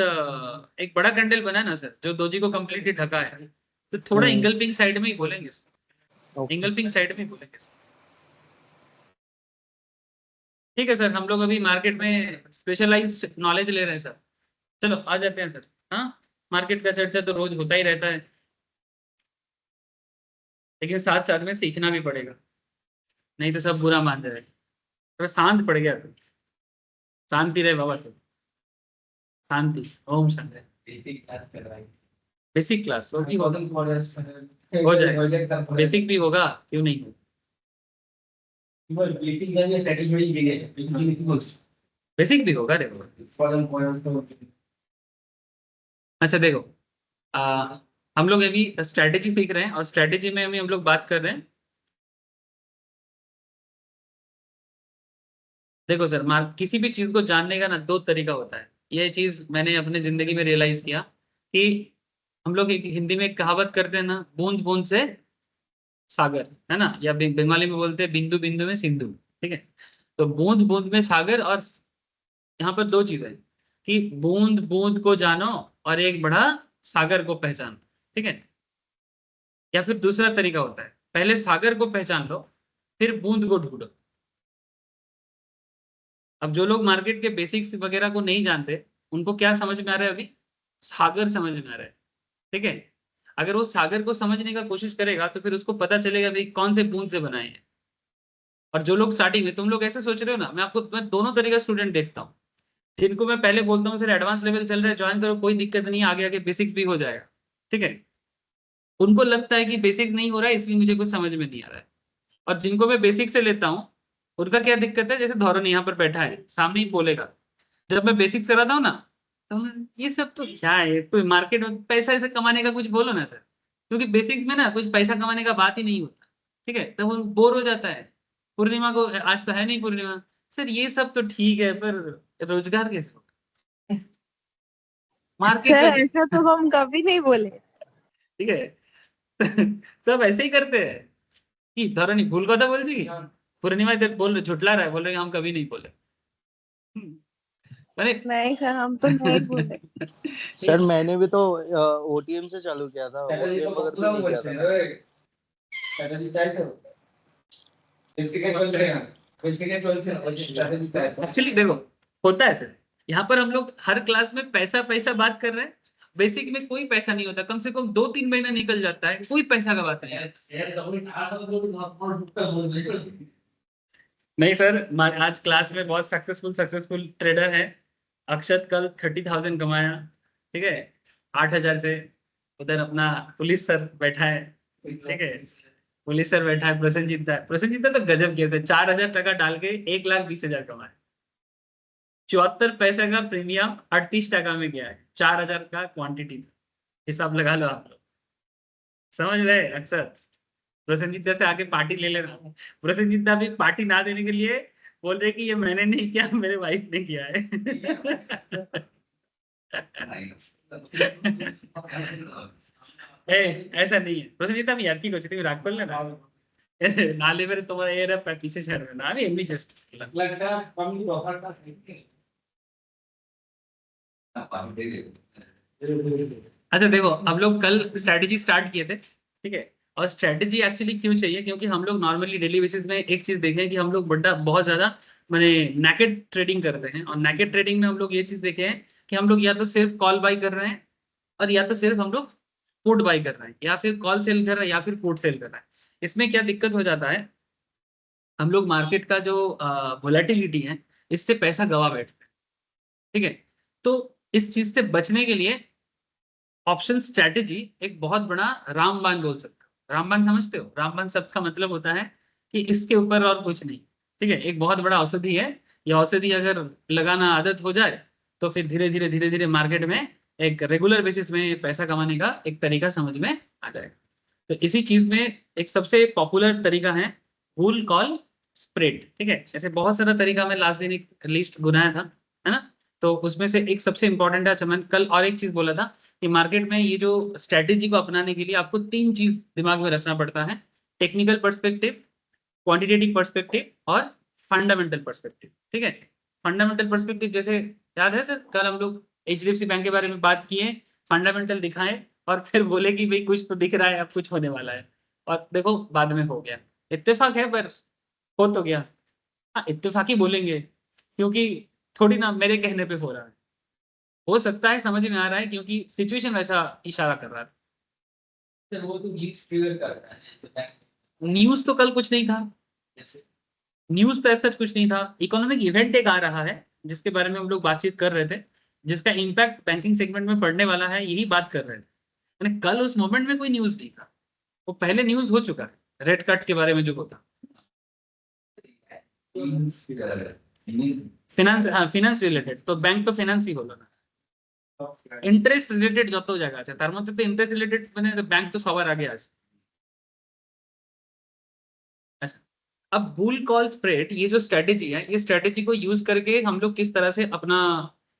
एक बड़ा कैंडल बना है ना सर, जो दोजी को कम्प्लीटली ढका है, तो थोड़ा इंगल्फिंग साइड में ही बोलेंगे इसको, Okay. इंगल्फिंग साइड में ही बोलेंगे इसको। ठीक है सर, हम लोग अभी मार्केट में स्पेशलाइज्ड नॉलेज ले रहे हैं सर। चलो आ जाते हैं सर। हाँ, मार्केट का चर्चा तो रोज होता ही रहता है, लेकिन साथ साथ में सीखना भी पड़ेगा, नहीं तो सब बुरा मान जाएगा। थोड़ा शांत पड़ गया तो, शांति रहे बाबा, तो शांति, ओम शांति। बेसिक क्लास हो जाएगा, बेसिक भी होगा, क्यों नहीं होगा, बेसिक भी होगा देखो। अच्छा देखो, हम लोग अभी स्ट्रेटेजी सीख रहे हैं, और स्ट्रेटेजी में अभी हम लोग बात कर रहे हैं। देखो सर, किसी भी चीज को जानने का ना दो तरीका होता है। ये चीज मैंने अपने जिंदगी में रियलाइज किया कि हम लोग हिंदी में एक कहावत करते हैं ना, बूंद बूंद से सागर, है ना, या बंगाली में बोलते हैं बिंदु बिंदु में सिंधु। ठीक है, तो बूंद बूंद में सागर, और यहाँ पर दो चीजें कि बूंद बूंद को जानो और एक बड़ा सागर को पहचानो। ठीक है, या फिर दूसरा तरीका होता है, पहले सागर को पहचान लो, फिर बूंद को ढूंढो। अब जो लोग मार्केट के बेसिक्स वगैरह को नहीं जानते, उनको क्या समझ में आ रहा है अभी? सागर समझ में आ रहा है। ठीक है, अगर वो सागर को समझने का कोशिश करेगा तो फिर उसको पता चलेगा भाई कौन से बूंद से बनाए हैं। और जो लोग स्टार्टिंग में, तुम लोग ऐसे सोच रहे हो ना, मैं दोनों तरीका स्टूडेंट देखता हूँ। जिनको मैं पहले बोलता हूँ सर एडवांस लेवल चल रहा है, ज्वाइन करो, कोई दिक्कत नहीं है, आगे आगे बेसिक्स भी हो जाएगा। ठीक है, उनको लगता है कि बेसिक्स नहीं हो रहा है इसलिए मुझे कुछ समझ में नहीं आ रहा है। और जिनको मैं बेसिक से लेता हूँ, उनका क्या दिक्कत है, जैसे धौरन यहाँ पर बैठा है सामने ही बोलेगा, जब मैं बेसिक्स कराता हूँ ना, तो ये सब तो क्या है, कोई मार्केट में पैसा ऐसे कमाने का कुछ बोलो ना सर, क्योंकि बेसिक्स में ना कुछ पैसा कमाने का बात ही नहीं होता। ठीक है, तो वो बोर हो जाता है। पूर्णिमा को आज तो है नहीं पूर्णिमा, सर ये सब तो ठीक है पर रोजगार कैसे होगा, मार्केट का। सर ऐसा तो हम कभी नहीं बोले। ठीक है सब ऐसे ही करते हैं कि धरनी भूल কথা বলছি কি, पूर्णिमा इधर बोल झुटला रहा है, बोल रहे हैं, हम कभी नहीं बोले। अरे नहीं सर, हम तो नहीं बोले। सर मैंने भी तो ओटीएम से चालू किया था, ओटीएम वगैरह तो नहीं किया था। एक्चुअली देखो, होता है सर, यहाँ पर हम लोग हर क्लास में पैसा पैसा बात कर रहे हैं, बेसिक में कोई पैसा नहीं होता, कम से कम 2-3 महीना निकल जाता है, कोई पैसा का बात नहीं है। नहीं सर, आज क्लास में बहुत सक्सेसफुल ट्रेडर है। अक्षत कल 30,000 कमाया। ठीक है, 8,000 से। उधर अपना पुलिस सर बैठा है। ठीक है, पुलिस सर बैठा है, प्रसन्नजीत तो गजब किया सर, 4,000 टका डाल के 1,20,000 कमाए। 74 पैसे का प्रीमियम 38 टका में गया है, 4,000 का क्वांटिटी। हिसाब लगा लो आप लोग, समझ रहे अक्सर। प्रसन्नजीत से आके पार्टी ले लेना। प्रसन्नजीत भी पार्टी ना देने के लिए बोल रहे कि ये मैंने नहीं किया, मेरे वाइफ ने किया है। ऐसा नहीं है प्रसन्नजीत, আমি আর কি করছি, তুমি রাগ করলে না, ऐसे नाले में तुम्हारा ये रहा पीछे शहर में ना, আমি এমনি চেষ্টা করলাম। अच्छा देखो, हम लोग कल स्ट्रैटेजी स्टार्ट किए थे। ठीक है, और स्ट्रैटेजी एक्चुअली क्यों चाहिए, क्योंकि हम लोग नॉर्मली डेली बेसिस में एक चीज देखे हैं कि हम लोग बहुत ज्यादा मैंने नैकेड ट्रेडिंग करते हैं, और नैकेड ट्रेडिंग में हम लोग ये चीज देखे हैं कि हम लोग या तो सिर्फ कॉल बाई कर रहे हैं, और या तो सिर्फ हम लोग पुट बाई कर रहे हैं, या फिर कॉल सेल कर रहे हैं, या फिर पुट सेल कर रहे हैं। इसमें क्या दिक्कत हो जाता है, हम लोग मार्केट का जो वोलेटिलिटी है, इससे पैसा गवा बैठते हैं। ठीक है, तो इस चीज से बचने के लिए ऑप्शन स्ट्रैटेजी एक बहुत बड़ा रामबाण बोल सकते हो। रामबाण समझते हो? रामबाण शब्द का मतलब होता है कि इसके ऊपर और कुछ नहीं। ठीक है, एक बहुत बड़ा औषधि है। ये औषधि अगर लगाना आदत हो जाए तो फिर धीरे धीरे मार्केट में एक रेगुलर बेसिस में पैसा कमाने का एक तरीका समझ में आ जाएगा। तो इसी चीज में एक सबसे पॉपुलर तरीका है वूल कॉल स्प्रेड। ठीक है, ऐसे बहुत सारा तरीका मैं लास्ट दिन एक लिस्ट गुनाया था, है ना, तो उसमें से एक सबसे इंपॉर्टेंट है। अच्छा, मैंने कल और एक चीज बोला था कि मार्केट में ये जो स्ट्रेटेजी को अपनाने के लिए आपको 3 चीज दिमाग में रखना पड़ता है: टेक्निकल पर्सपेक्टिव, क्वांटिटेटिव पर्सपेक्टिव और फंडामेंटल पर्सपेक्टिव। ठीक है, फंडामेंटल पर्सपेक्टिव जैसे याद है सर, कल हम लोग एचडीएफसी बैंक के बारे में बात किए, फंडामेंटल दिखाए, और फिर बोले कि भाई कुछ तो दिख रहा है, अब कुछ होने वाला है, और देखो बाद में हो गया। इत्तेफाक है पर हो तो गया। हाँ इत्तेफाक ही बोलेंगे, क्योंकि थोड़ी ना मेरे कहने पे हो रहा है, हो सकता है समझ में आ रहा है क्योंकि सिचुएशन वैसा इशारा कर रहा है। वो तो न्यूज़ ट्रिगर कर रहा है, न्यूज तो कल कुछ नहीं था, न्यूज तो ऐसा कुछ नहीं था। इकोनॉमिक इवेंट एक आ रहा है जिसके बारे में हम लोग बातचीत कर रहे थे, जिसका इम्पैक्ट बैंकिंग सेगमेंट में पड़ने वाला है, यही बात कर रहे थे। यानी कल उस मोमेंट में कोई न्यूज नहीं था, वो पहले न्यूज हो चुका है रेड कट के बारे में जो होता। फिनांस, हाँ फिनांस रिलेटेड, तो बैंक तो फिनांस ही होगा ना। इंटरेस्ट रिलेटेड যত জায়গা আছে তার মধ্যে তো ইন্টারেস্ট রিলেটেড মানে ব্যাংক তো সবার আগে আছে। अच्छा, अब बुल कॉल स्प्रेड ये जो स्ट्रेटेजी है, ये स्ट्रेटेजी को यूज करके हम लोग किस तरह से अपना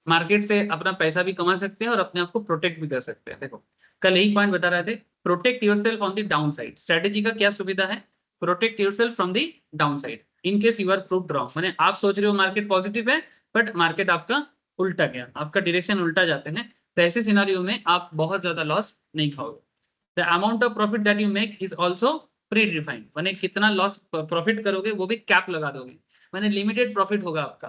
मार्केट से अपना पैसा भी कमा सकते हैं और अपने आप को प्रोटेक्ट भी कर सकते हैं। देखो कल यही पॉइंट बता रहे थे, protect yourself on the downside. Strategy का क्या सुविधा है, protect yourself from the downside in case you are proved wrong. माने आप सोच रहे हो मार्केट पॉजिटिव है बट मार्केट आपका उल्टा गया, आपका डायरेक्शन उल्टा जाते हैं, तो ऐसे सिनारियो में आप बहुत ज्यादा लॉस नहीं खाओगे। The amount of profit that you make is also pre defined, माने कितना लॉस प्रॉफिट करोगे वो भी कैप लगा दोगे, माने लिमिटेड प्रॉफिट होगा आपका,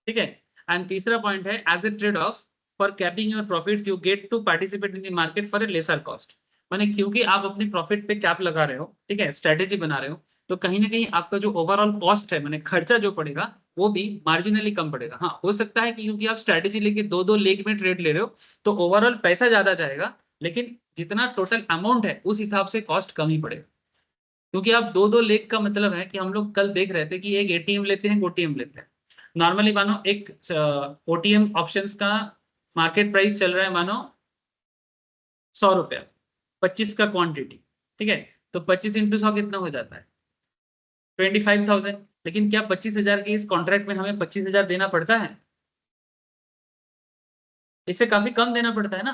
ठीक है। एंड तीसरा पॉइंट है as a trade off for capping your profits you get to participate in the market for a lesser cost. माने क्योंकि आप अपनी प्रॉफिट पे कैप लगा रहे हो, ठीक है, स्ट्रेटेजी बना रहे हो, तो कहीं ना कहीं आपका जो ओवरऑल कॉस्ट है, माने खर्चा जो पड़ेगा वो भी मार्जिनली कम पड़ेगा। हाँ हो सकता है कि क्योंकि आप स्ट्रेटेजी लेके दो दो लेग में ट्रेड ले रहे हो तो ओवरऑल पैसा ज्यादा जाएगा, लेकिन जितना टोटल अमाउंट है उस हिसाब से कॉस्ट कम ही पड़ेगा। क्योंकि आप दो दो लेग का मतलब है कि हम लोग कल देख रहे थे कि एक एटीएम लेते हैं, ओटीएम लेते हैं। नॉर्मली मानो एक ओटीएम ऑप्शंस का मार्केट प्राइस चल रहा है मानो 100 रुपया, 25 का क्वांटिटी, ठीक है, तो 25 इंटू 100 कितना हो जाता है 25,000। लेकिन क्या 25,000 के इस कॉन्ट्रैक्ट में हमें 25,000 देना पड़ता है? इससे काफी कम देना पड़ता है ना।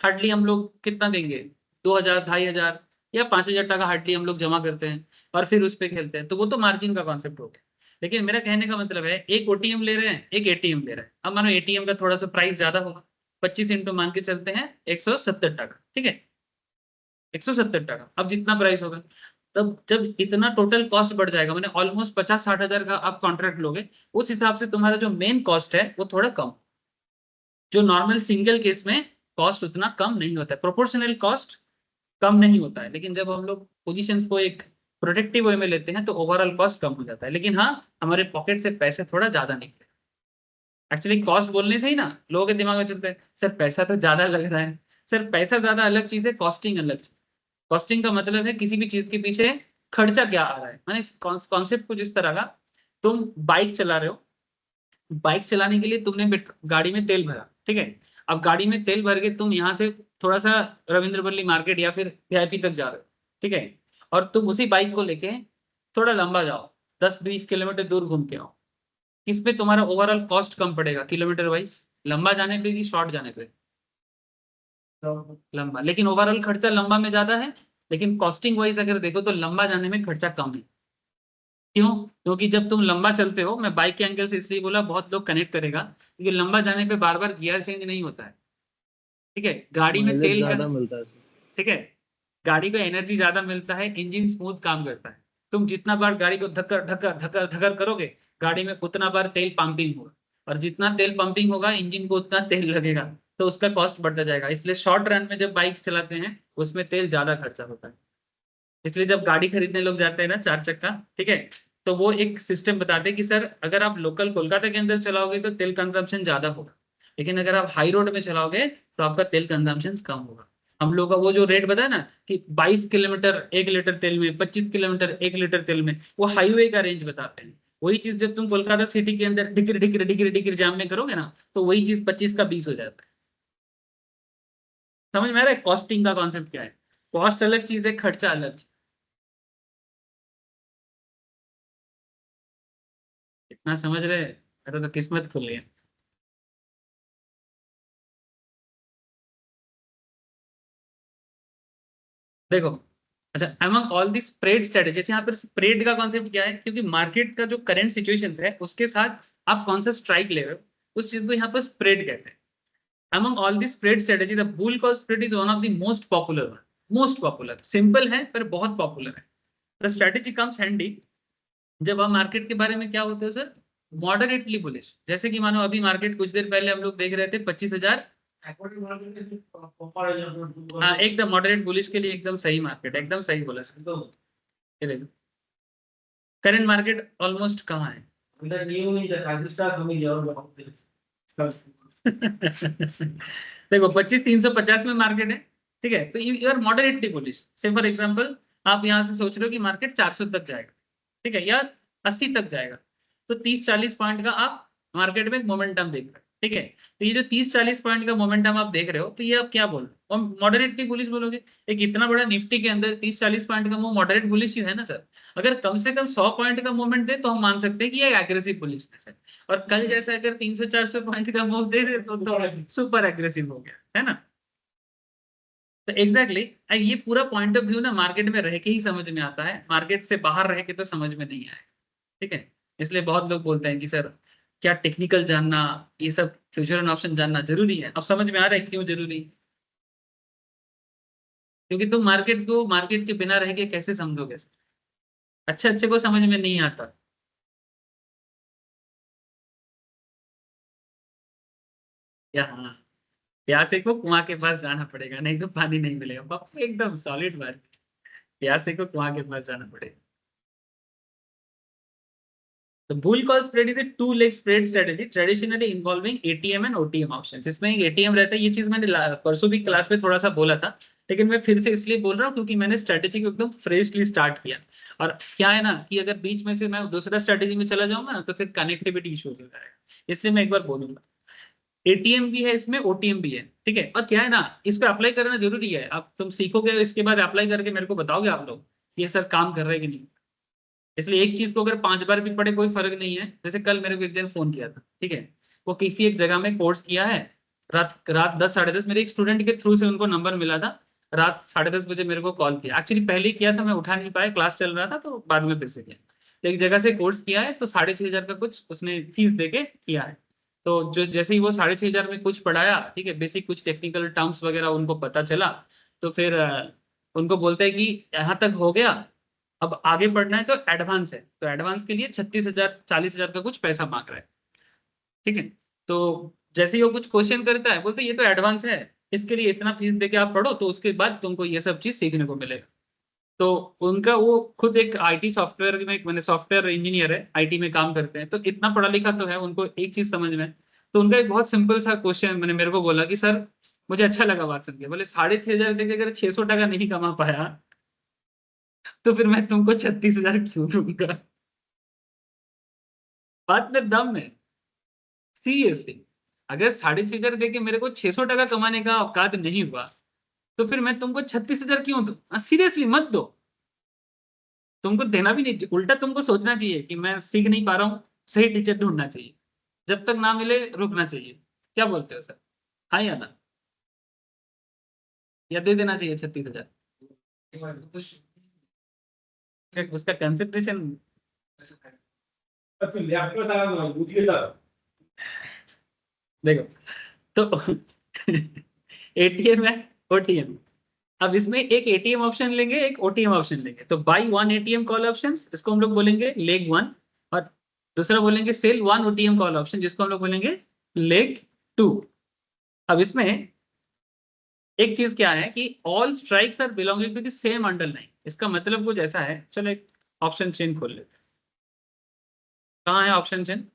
हार्डली हम लोग कितना देंगे, 2,000 2,500 या 5,000 टका हार्डली हम लोग जमा करते हैं और फिर उस पर खेलते हैं, तो वो तो मार्जिन का कॉन्सेप्ट हो गया। लेकिन मेरा कहने का मतलब है एक ओटीएम ले रहे हैं, एक एटीएम ले रहे हैं। अब मानो एटीएम का थोड़ा सा प्राइस ज्यादा होगा, 25 इंटू मान के चलते हैं 170 टका, ठीक है, 170 टका। अब जितना प्राइस होगा तब जब इतना टोटल कॉस्ट बढ़ जाएगा, मैंने ऑलमोस्ट 50-60 हजार का आप कॉन्ट्रैक्ट लोगे, उस हिसाब से तुम्हारा जो मेन कॉस्ट है वो थोड़ा कम, जो नॉर्मल सिंगल केस में कॉस्ट उतना कम नहीं होता है, प्रोपोर्शनल कॉस्ट कम नहीं होता है। लेकिन जब हम लोग पोजीशंस को एक प्रोटेक्टिव वे में लेते हैं तो ओवरऑल कॉस्ट कम हो जाता है, लेकिन हाँ हमारे पॉकेट से पैसे थोड़ा ज्यादा निकले। एक्चुअली कॉस्ट बोलने से ही ना लोगों के दिमाग में चलता है सर पैसा तो ज्यादा लग रहा है। सर पैसा ज्यादा अलग चीज है, कॉस्टिंग अलग चीज। कॉस्टिंग का मतलब है किसी भी चीज के पीछे खर्चा क्या आ रहा है। मैंने कॉन्सेप्ट को जिस तरह का, तुम बाइक चला रहे हो, बाइक चलाने के लिए तुमने गाड़ी में तेल भरा, ठीक है, अब गाड़ी में तेल भर के तुम यहाँ से थोड़ा सा रविंद्र पल्ली मार्केट या फिर वीआईपी तक जा रहे हो, ठीक है, और तुम उसी बाइक को लेके थोड़ा लंबा जाओ, 10-20 किलोमीटर दूर घूम के आओ, किस पे तुम्हारा ओवरऑल कॉस्ट कम पड़ेगा किलोमीटर वाइज, लंबा जाने पे कि शॉर्ट जाने पे? लंबा, लेकिन ओवरऑल खर्चा लंबा में ज्यादा है, लेकिन कॉस्टिंग वाइज अगर देखो तो लंबा जाने में खर्चा कम है। क्यों? क्योंकि जब तुम लंबा चलते हो, मैं बाइक के एंगल से इसलिए बोला, बहुत लोग कनेक्ट करेगा, क्योंकि लंबा जाने पे बार बार गियर चेंज नहीं होता है, ठीक है, गाड़ी में माइलेज तेल का, ज्यादा मिलता है। ठीक है, गाड़ी को एनर्जी ज्यादा मिलता है, इंजन स्मूथ काम करता है। तुम जितना बार गाड़ी को धक्कर धक्कर धक्कर धक्कर करोगे गाड़ी में उतना बार तेल पंपिंग होगा, और जितना तेल पंपिंग होगा इंजन को उतना तेल लगेगा, तो उसका कॉस्ट बढ़ता जाएगा। इसलिए शॉर्ट रन में जब बाइक चलाते हैं उसमें तेल ज्यादा खर्चा होता है। इसलिए जब गाड़ी खरीदने लोग जाते हैं ना 4 चक्का, ठीक है, तो वो एक सिस्टम बताते हैं कि सर अगर आप लोकल कोलकाता के अंदर चलाओगे तो तेल कंजम्पशन ज्यादा होगा, लेकिन अगर आप हाई रोड में चलाओगे तो आपका तेल कंजम्पशन कम होगा। हम लोग का वो जो रेट बताया ना कि 22 किलोमीटर 1 लीटर तेल में, 25 किलोमीटर 1 लीटर तेल में, वो हाईवे का रेंज बताते हैं। वही चीज जब तुम कोलकाता सिटी के अंदर डिकर डिकर डिकर डिकर जाम में करोगे ना, तो वही चीज 25 का 20 हो जाता है। समझ में आ रहा है कॉस्टिंग का कॉन्सेप्ट क्या है? कॉस्ट अलग चीज है, खर्चा अलग चीज। इतना समझ रहे? मेरा तो किस्मत खुल गया। देखो, अच्छा, among all the spread strategy, यहाँ पर स्प्रेड का कॉन्सेप्ट क्या है, क्योंकि मार्केट का जो करंट सिचुएशन है उसके साथ आप कौन सा स्ट्राइक ले रहे हो, उस चीज को यहाँ पर स्प्रेड कहते हैं। among all the spread strategy the bull call spread is one of the most popular one, most popular, simple है पर बहुत popular है. the strategy comes handy जब आप मार्केट के बारे में क्या होते हो सर, मॉडरेटली बुलिश. जैसे कि मानो अभी मार्केट कुछ देर पहले हम लोग देख रहे थे 25,000. हाँ एकदम मॉडरेट बुलिश के लिए एकदम सही मार्केट, एकदम सही बोला सर. करंट मार्केट ऑलमोस्ट कहाँ है? देखो 25,350 में मार्केट है, ठीक है. तो यू आर मॉडरेटली बुलिश. से फॉर एग्जांपल आप यहाँ से सोच रहे हो कि मार्केट 400 तक जाएगा, ठीक है, या 80 तक जाएगा, तो 30-40 पॉइंट का आप मार्केट में मोमेंटम देख रहे हो, ठीक है. तो ये जो 30-40 पॉइंट का मोमेंटम आप देख रहे हो, तो ये आप क्या बोल रहे हो? मॉडरेटली बुलिश बोलोगे. एक इतना बड़ा निफ्टी के अंदर 30-40 पॉइंट का वो मॉडरेट बुलिश ही है ना सर. अगर कम से कम 100 पॉइंट का मूवमेंट दे तो हम मान सकते हैं कि ये एग्रेसिव बुलिशनेस है. और कल जैसा अगर 300-400 पॉइंट का मूव दे तो सुपर एग्रेसिव हो गया है ना. तो एग्जैक्टली ये पूरा पॉइंट ऑफ व्यू ना मार्केट में रह के ही समझ में आता है, मार्केट से बाहर रह के तो समझ में नहीं आए, ठीक है. इसलिए बहुत लोग बोलते हैं कि सर क्या टेक्निकल जानना, ये सब फ्यूचर एंड ऑप्शन जानना जरूरी है. अब समझ में आ रहा है क्यों जरूरी है? क्योंकि तुम मार्केट को मार्केट के बिना रह के कैसे समझोगे सर? अच्छे अच्छे को समझ में नहीं आता. या हाँ, प्यासे को कुआं के पास जाना पड़ेगा, नहीं तो पानी नहीं मिलेगा. बापू एकदम सॉलिड बात. प्यासे को कुआं के पास जाना पड़ेगा. The bull call spread is a two-leg spread strategy traditionally involving ATM and OTM options. इसमें एक ATM रहता है. ये चीज मैंने परसों भी क्लास में थोड़ा सा बोला था, लेकिन मैं फिर से इसलिए बोल रहा हूँ क्योंकि मैंने स्ट्रेटेजी को एकदम फ्रेशली स्टार्ट किया. और क्या है ना कि अगर बीच में से मैं दूसरा स्ट्रेटेजी में चला जाऊंगा ना तो फिर कनेक्टिविटी इशू हो जाएगा. इसलिए मैं एक बार बोलूंगा एटीएम भी है इसमें, ओटीएम भी है, ठीक है. और क्या है ना, इस पे अप्लाई करना जरूरी है. अब तुम सीखोगे इसके बाद अप्लाई करके मेरे को बताओगे आप लोग ये सर काम कर रहे हैं कि नहीं. इसलिए एक चीज को अगर 5 बार भी पढ़े कोई फर्क नहीं है. जैसे कल मेरे को एक जन फोन किया था, ठीक है, वो किसी एक जगह में कोर्स किया है. रात रात 10-10:30 मेरे एक स्टूडेंट के थ्रू से उनको नंबर मिला था. रात 10:30 बजे मेरे को कॉल किया. एक्चुअली पहले ही किया था, मैं उठा नहीं पाया, क्लास चल रहा था, तो बाद में फिर से किया. एक जगह से कोर्स किया है तो 6,500 का कुछ उसने फीस देके किया है. तो जो जैसे ही वो 6,500 में कुछ पढ़ाया, ठीक है, बेसिक कुछ टेक्निकल टर्म्स वगैरह उनको पता चला, तो फिर उनको बोलते हैं कि यहाँ तक हो गया, अब आगे बढ़ना है तो एडवांस है. तो एडवांस के लिए 36,000 40,000 का कुछ पैसा मांग रहा है, ठीक है. तो जैसे ही वो कुछ क्वेश्चन करता है बोलते ये तो एडवांस है, इसके लिए इतना फीस देके आप पढ़ो तो उसके बाद तुमको ये सब चीज सीखने को मिलेगा. तो उनका वो खुद एक आईटी सॉफ्टवेयर में, मैंने सॉफ्टवेयर इंजीनियर है, आईटी में काम करते हैं, तो इतना पढ़ा लिखा तो है, उनको एक चीज समझ में. तो उनका एक बहुत सिंपल सा क्वेश्चन मैंने मेरे को बोला कि सर मुझे अच्छा लगा बात सुन के. बोले 6,500 देके अगर 600 टका नहीं कमा पाया तो फिर मैं तुमको 36,000 क्यों दूंगा. बात में दम है सीरियसली. अगर 6,500 देके मेरे को 600 टका कमाने का औकात नहीं हुआ तो फिर मैं तुमको 36,000 क्यों दूं. सीरियसली मत दो. तुमको देना भी नहीं चाहिए, उल्टा तुमको सोचना चाहिए कि मैं सीख नहीं पा रहा हूँ, सही टीचर ढूंढना चाहिए, जब तक ना मिले रुकना चाहिए. क्या बोलते हो सर, हाँ या ना, या दे देना चाहिए 36,000. उसका कंसिडरेशन देखो. तो एटीएम है, ओटीएम. अब इसमें एक एटीएम ऑप्शन लेंगे, एक ओटीएम ऑप्शन लेंगे. तो बाई 1 एटीएम कॉल ऑप्शन, इसको हम लोग बोलेंगे लेग 1, और दूसरा बोलेंगे सेल 1 ओटीएम कॉल ऑप्शन, जिसको हम लोग बोलेंगे लेग 2. अब इसमें एक चीज क्या है कि all strikes are belonging to the same underline. इसका मतलब कुछ ऐसा है. चलो एक ऑप्शन चेन खोल लेते हैं. कहाँ है ऑप्शन चेन?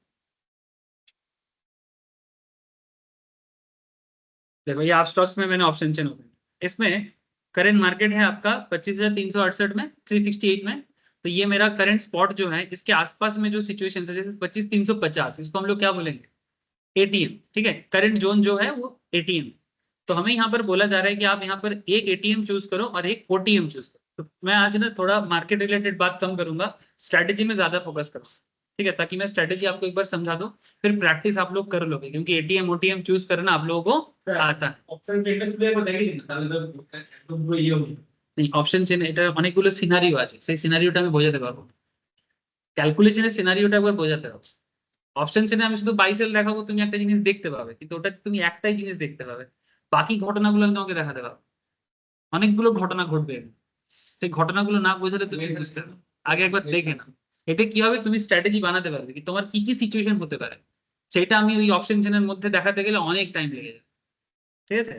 देखो ये आप स्टॉक्स में मैंने ऑप्शन चेन ओपन. इसमें करंट मार्केट है आपका 25,368 में, 368 में. तो ये मेरा करंट स्पॉट जो है, इसके आसपास में जो सिचुएशन है, जैसे 25,350, इसको हम लोग क्या बोलेंगे, एटीएम, ठीक है. करंट जोन जो है वो एटीएम. तो हमें यहाँ पर बोला जा रहा है कि आप यहाँ पर एक एटीएम चूज करो और एक ओटीएम चूज करो. तो मैं आज ना थोड़ा मार्केट रिलेटेड बात कम करूंगा, स्ट्रैटेजी में ज्यादा फोकस करूंगा, ठीक है, ताकि मैं स्ट्रैटेजी आपको एक बार समझा दूं, फिर प्रैक्टिस आप लोग कर लोगे, क्योंकि एटीएम ओटीएम चूज करना आप लोगों को आता है. नहीं, অপশন চেন এটা অনেকগুলো সিনারিও আছে, সেই সিনারিওটা আমি বোঝাতে পারবো. ক্যালকুলেশনের সিনারিওটা একবার বোঝাতে হবে. অপশন চেনে আমি শুধু বাই সেল দেখাবো, তুমি একটা জিনিস দেখতে পাবে, কিন্তু ওটাতে তুমি একটাই জিনিস দেখতে পাবে, বাকি ঘটনাগুলো আমি তোমাকে দেখাতে পারবো। অনেকগুলো ঘটনা ঘটবে, সেই ঘটনাগুলো না বোঝালে তুমি বুঝতে পারবে। আগে একবার দেখে নাও, এতে কি হবে, তুমি স্ট্র্যাটেজি বানাতে পারবে কি তোমার কি কি সিচুয়েশন হতে পারে। সেটা আমি ওই অপশন চেনের মধ্যে দেখাতে गले অনেক টাइम লেগে যাবে, ঠিক আছে।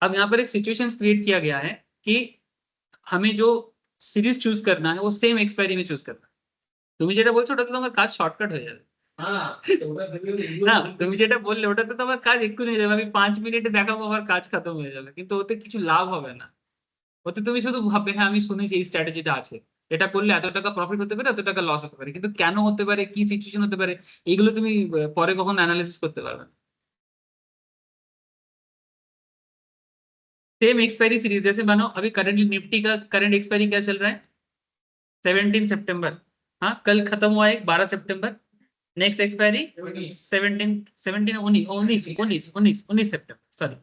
अब यहाँ पर एक सिचुएशन क्रिएट किया गया है कि हमें जो सीरीज चूज करना है वो सेम एक्सपायरी में चूज करना है। তুমি যেটা বলছো ওটাতে তোমার কাজ শর্টকাট হয়ে যাবে। না তুমি যেটা বললে ওটাতে তোমার কাজ এক্ষুনি হয়ে যাবে, আমি 5 মিনিটে দেখাবো আমার কাজ খতম হয়ে যাবে, কিন্তু ওতে কিছু লাভ হবে না। ওতে তুমি শুধু ভাববে হ্যাঁ আমি শুনেছি এই স্ট্র্যাটেজিটা আছে, এটা করলে এত টাকা প্রফিট হতে পারে, এত টাকা লস হতে পারে, কিন্তু কেন হতে পারে, কি সিচুয়েশন হতে পারে, এগুলো তুমি পরে কখনো অ্যানালিসিস করতে পারবে না। सेम एक्सपायरी सीरीज जैसे मानो अभी करेंटली निफ्टी का करंट एक्सपायरी क्या चल रहा है, 17 सितंबर। हाँ कल खत्म हुआ है 12 सितंबर, नेक्स्ट एक्सपायरी 19 सितंबर, सॉरी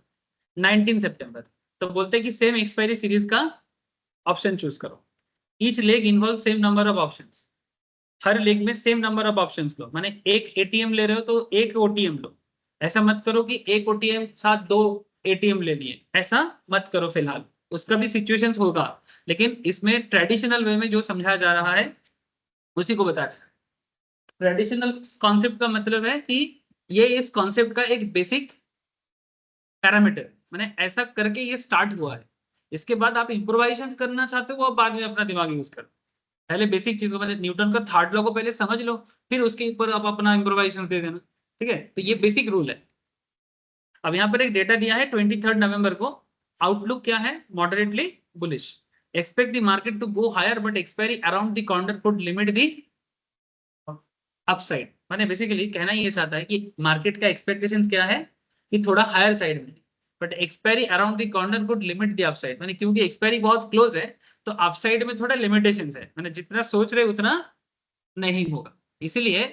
19 सितंबर। तो बोलते हैं कि सेम एक्सपायरी सीरीज का ऑप्शन चूज करो, each leg involve same number of options. Her leg में सेम नंबर ऑफ ऑप्शंस लो, माने एक एटीएम ले रहे हो तो एक ओटीएम लो। ऐसा मत करो कि एक ओटीएम साथ 2 एटीएम लेनी है, ऐसा मत करो फिलहाल, उसका भी सिचुएशंस होगा, लेकिन इसमें ट्रेडिशनल वे में जो समझाया जा रहा है उसी को बता रहा है। ट्रेडिशनल कॉन्सेप्ट का मतलब है कि ये इस कॉन्सेप्ट का एक बेसिक पैरामीटर, माने ऐसा करके ये स्टार्ट हुआ है। इसके बाद आप इम्प्रोवाइजेशन करना चाहते हो, आप बाद में अपना दिमाग यूज करो। पहले बेसिक चीज को, मैंने न्यूटन का थर्ड लॉ को पहले समझ लो, फिर उसके ऊपर आप अपना इम्प्रोवाइजेशन दे देना, ठीक है। तो ये बेसिक रूल है। अब यहाँ पर एक डेटा दिया है 23 नवंबर को, आउटलुक क्या है, moderately bullish, expect the market to go higher but expiry around the corner could limit the upside. माने बेसिकली कहना ये चाहता है कि मार्केट का एक्सपेक्टेशंस क्या है कि थोड़ा हायर साइड में, but expiry around the corner could limit the upside, माने क्योंकि एक्सपायरी बहुत क्लोज है तो अपसाइड में थोड़ा लिमिटेशंस है, माने जितना सोच रहे उतना नहीं होगा, इसीलिए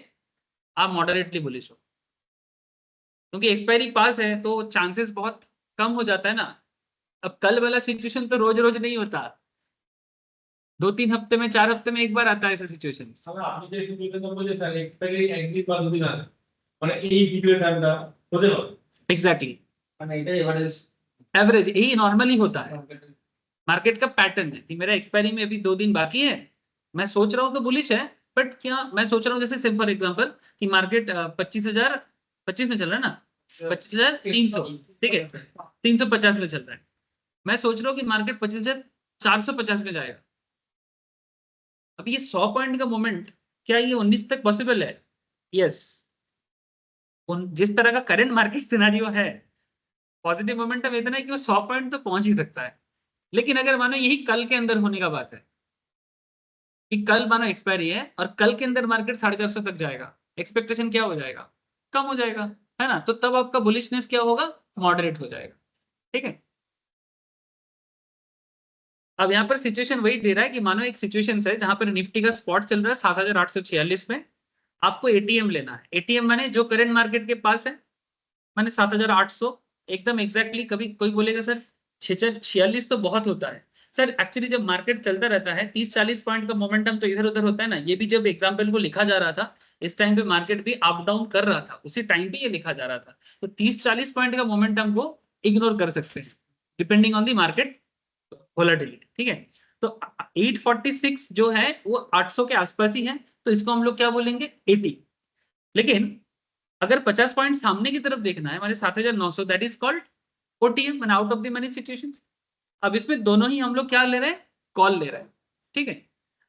आप मॉडरेटली बुलिश हो। क्योंकि एक्सपायरी पास है तो चांसेस बहुत कम हो जाता है ना। अब कल वाला सिचुएशन तो रोज रोज नहीं होता, 2-3 हफ्ते में 4 हफ्ते में एक बार आता है ऐसा सिचुएशन। আপনি যে সিচুয়েশনটা বললেন তাহলে এক্সপায়ারি একদিন বা দুদিন আগে মানে এই সিচুয়েশনটা হতে পারে एग्जैक्टली, মানে এটা এভারেজ एवरेज यही नॉर्मली होता है, मार्केट का पैटर्न है कि मेरा एक्सपायरी में अभी 2 दिन बाकी है, मैं सोच रहा हूँ तो बुलिश है, बट क्या मैं सोच रहा हूँ जैसे सिंपल एग्जांपल कि मार्केट 25,025 में चल रहा है ना, 25,300, ठीक है 350 में चल रहा है, मैं सोच रहा हूँ कि मार्केट 25,450 में जाएगा। अब ये 100 पॉइंट का मोमेंट क्या ये 19 तक पॉसिबल है? यस, जिस तरह का करंट मार्केट सिनेरियो है, पॉजिटिव मोमेंटम इतना है कि वो 100 पॉइंट तो पहुंच ही सकता है। लेकिन अगर मानो यही कल के अंदर होने का बात है कि कल मानो एक्सपायरी है और कल के अंदर मार्केट 450 तक जाएगा, एक्सपेक्टेशन क्या हो जाएगा, कम हो जाएगा, है ना। तो तब आपका बुलिशनेस क्या होगा, मॉडरेट हो जाएगा, ठीक है। अब यहाँ पर सिचुएशन वही दे रहा है कि मानो एक सिचुएशन है जहां पर निफ्टी का स्पॉट चल रहा है 7,846 में, आपको एटीएम लेना है। एटीएम माने जो करंट मार्केट के पास है, माने 7,800 एकदम एग्जैक्टली। कभी कोई बोलेगा सर 46 तो बहुत होता है। सर एक्चुअली जब मार्केट चलता रहता है 30-40 पॉइंट का मोमेंटम तो इधर उधर होता है ना। ये भी जब एग्जाम्पल को लिखा जा रहा था इस टाइम पे मार्केट भी अप डाउन कर रहा था, उसी टाइम पे ये लिखा जा रहा था। तो 30-40 पॉइंट का मोमेंटम को इग्नोर कर सकते हैं depending on the market volatility, ठीक है। तो 846 जो है वो 800 के आसपास ही है, तो इसको हम लोग क्या बोलेंगे 80। लेकिन अगर 50 पॉइंट सामने की तरफ देखना है, माने 7,900, दैट इज कॉल्ड ओटीएम, माने out of the money situations. अब इसमें दोनों ही हम लोग क्या ले रहे हैं, कॉल ले रहे हैं, ठीक है।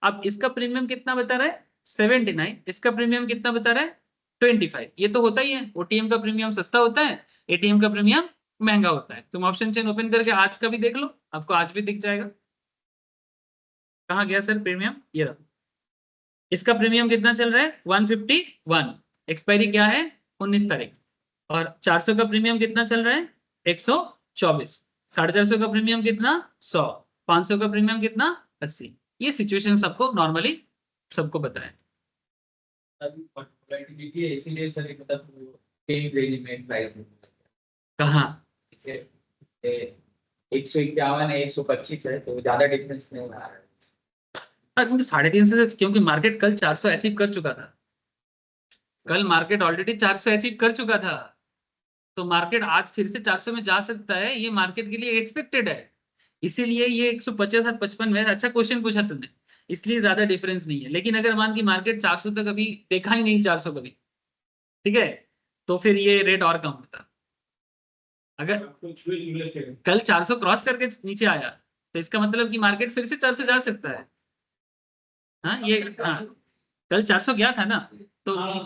अब इसका प्रीमियम कितना बता रहा है 79, इसका प्रीमियम कितना बता रहा है 25। ये तो होता ही है, ओटीएम का प्रीमियम सस्ता होता है, एटीएम का प्रीमियम महंगा होता है। तुम ऑप्शन चेन ओपन करके आज का भी देख लो, आपको आज भी दिख जाएगा। कहाँ गया सर प्रीमियम, ये रहा। इसका प्रीमियम कितना चल रहा है 151, एक्सपायरी क्या है 19 तारीख। और 400 का प्रीमियम कितना चल रहा है 124, 450 का प्रीमियम कितना 100, 500 का प्रीमियम कितना 80। ये सिचुएशन सबको नॉर्मली सबको बताएं। अभी वोलेटिलिटी है इसीलिए सर एक मतलब सेम रेंज में प्राइस कहाँ 151 है 125 है तो ज्यादा डिफरेंस नहीं आ रहा है। क्योंकि 350 से, क्योंकि मार्केट कल 400 अचीव कर चुका था, कल मार्केट ऑलरेडी 400 अचीव कर चुका था, तो मार्केट आज फिर से 400 में जा सकता है, ये मार्केट के लिए एक्सपेक्टेड है। इसीलिए ये 150 और 55 में अच्छा क्वेश्चन पूछा तुमने, इसलिए ज्यादा डिफरेंस नहीं है। लेकिन अगर मान की मार्केट 400 तक अभी देखा ही नहीं, 400 कभी, ठीक है, तो फिर ये रेट और कम होता। अगर कल 400 क्रॉस करके नीचे आया तो इसका मतलब कि मार्केट फिर से 400 जा सकता है। हाँ ये, हाँ कल 400 गया था ना, तो आगे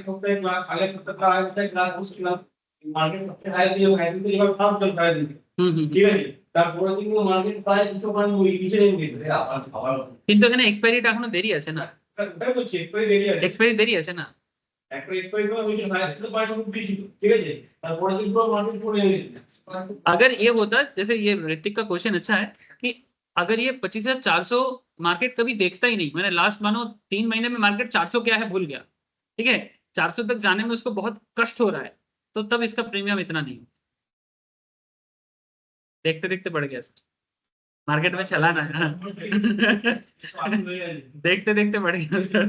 सप्ताह क्लास, आगे सप्ताह आगे क्लास उस क्लास मार्केट सबसे हाई दिया है तो ये फास्ट कर पाए दी, ঠিক আছে তারপরে কিন্তু মার্কেট প্রায় 200 পয়েন্ট নিচে নেমে গেছে আবার, কিন্তু এখানে এক্সপায়ারিটা এখনো দেরি আছে না, তাই বলছি এক্সপায়ারি দেরি আছে, এক্সপায়ারি দেরি আছে না, একটা এক্সপায়ারি করে ওই হাইস্ট পয়েন্ট অবধি ছিল, ঠিক আছে, তারপরে কিন্তু মার্কেট পড়ে গেছে। अगर ये होता, जैसे ये ऋतिक का क्वेश्चन अच्छा है कि अगर ये 25,400 मार्केट कभी देखता ही नहीं, मैंने लास्ट मानो 3 महीने में मार्केट 400 क्या है भूल गया, ठीक है, 400 तक जाने में उसको बहुत कष्ट हो रहा है, तो तब इसका प्रीमियम इतना नहीं, देखते देखते बढ़ गया सर, मार्केट में चला ना देखते देखते बढ़ गया सर।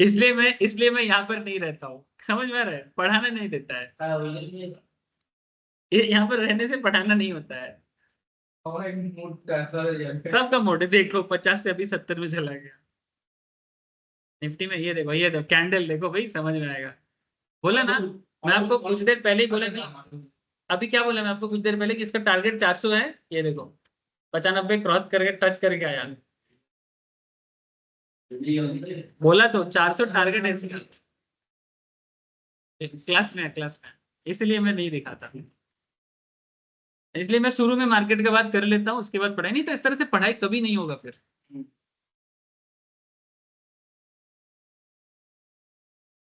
इसलिए मैं यहाँ पर नहीं रहता हूँ, समझ में आ रहा है, पढ़ाना नहीं देता है, यहाँ पर रहने से पढ़ाना नहीं होता है, सबका मोड है। देखो 50 से अभी 70 में चला गया निफ्टी में, ये देखो कैंडल देखो भाई, समझ में आएगा। बोला ना मैं आपको कुछ देर पहले ही बोला था, अभी क्या बोला मैं आपको कुछ देर पहले कि इसका टारगेट 400 है, ये देखो 95 क्रॉस करके टच करके आया, बोला तो 400 टारगेट है इसका, क्लास में इसलिए मैं नहीं दिखाता, इसलिए मैं शुरू में मार्केट का बात कर लेता हूँ, उसके बाद पढ़ाई, नहीं तो इस तरह से पढ़ाई कभी नहीं होगा फिर।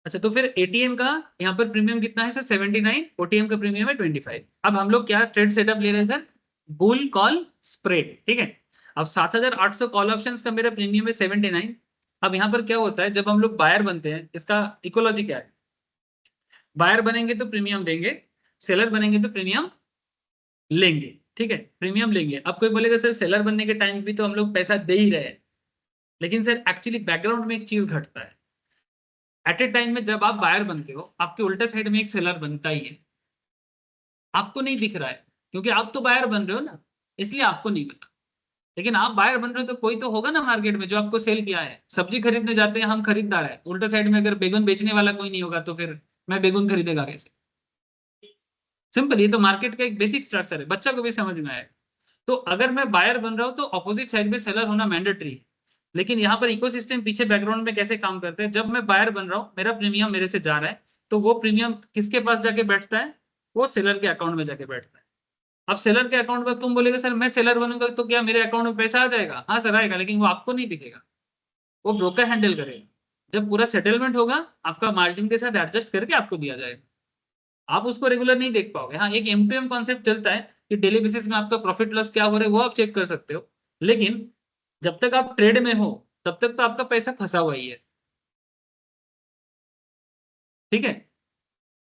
अच्छा तो फिर एटीएम का यहाँ पर प्रीमियम कितना है सर 79, ओटीएम का प्रीमियम है 25। अब हम लोग क्या ट्रेड सेटअप ले रहे हैं सर, बुल कॉल स्प्रेड, ठीक है। अब 7,800 कॉल ऑप्शंस का मेरा प्रीमियम है 79। अब यहाँ पर क्या होता है, जब हम लोग बायर बनते हैं, इसका इकोलॉजी क्या है, बायर बनेंगे तो प्रीमियम देंगे, सेलर बनेंगे तो प्रीमियम लेंगे, ठीक है, प्रीमियम लेंगे। अब कोई बोलेगा सर सेलर बनने के टाइम भी तो हम लोग पैसा दे ही रहे हैं, लेकिन सर एक्चुअली बैकग्राउंड में एक चीज घटता है, एट ए टाइम में जब आप बायर बनते हो आपके उल्टे साइड में एक सेलर बनता ही है, आपको नहीं दिख रहा है क्योंकि आप तो बायर बन रहे हो ना, इसलिए आपको नहीं पता, लेकिन आप बायर बन रहे हो तो कोई तो होगा ना मार्केट में जो आपको सेल किया है। सब्जी खरीदने जाते हैं हम, खरीददार है, उल्टा साइड में अगर बेगुन बेचने वाला कोई नहीं होगा तो फिर मैं बेगुन खरीदेगा कैसे, सिंपल, ये तो मार्केट का एक बेसिक स्ट्रक्चर है, बच्चा को भी समझ में आए। तो अगर मैं बायर बन रहा हूं तो ऑपोजिट साइड में सेलर होना मैंडेटरी है, लेकिन यहाँ पर इकोसिस्टम पीछे बैकग्राउंड में कैसे काम करते हैं, जब मैं बायर बन रहा हूँ मेरा प्रीमियम मेरे से जा रहा है, तो वो प्रीमियम किसके पास जाके बैठता है, वो सेलर के अकाउंट में जाके बैठता है। अब सेलर के अकाउंट में तुम बोलेगा सर मैं सेलर बनूंगा तो क्या मेरे अकाउंट में पैसा आ जाएगा, हाँ सर आएगा, लेकिन वो आपको नहीं दिखेगा, वो ब्रोकर हैंडल करेगा। जब पूरा सेटलमेंट होगा आपका मार्जिन के साथ एडजस्ट करके आपको दिया जाएगा, आप उसको रेगुलर नहीं देख पाओगे। हाँ एक M2M कॉन्सेप्ट चलता है कि डेली बेसिस में आपका प्रॉफिट लॉस क्या हो रहा है वो आप चेक कर सकते हो, लेकिन जब तक आप ट्रेड में हो तब तक तो आपका पैसा फंसा हुआ ही है, ठीक है,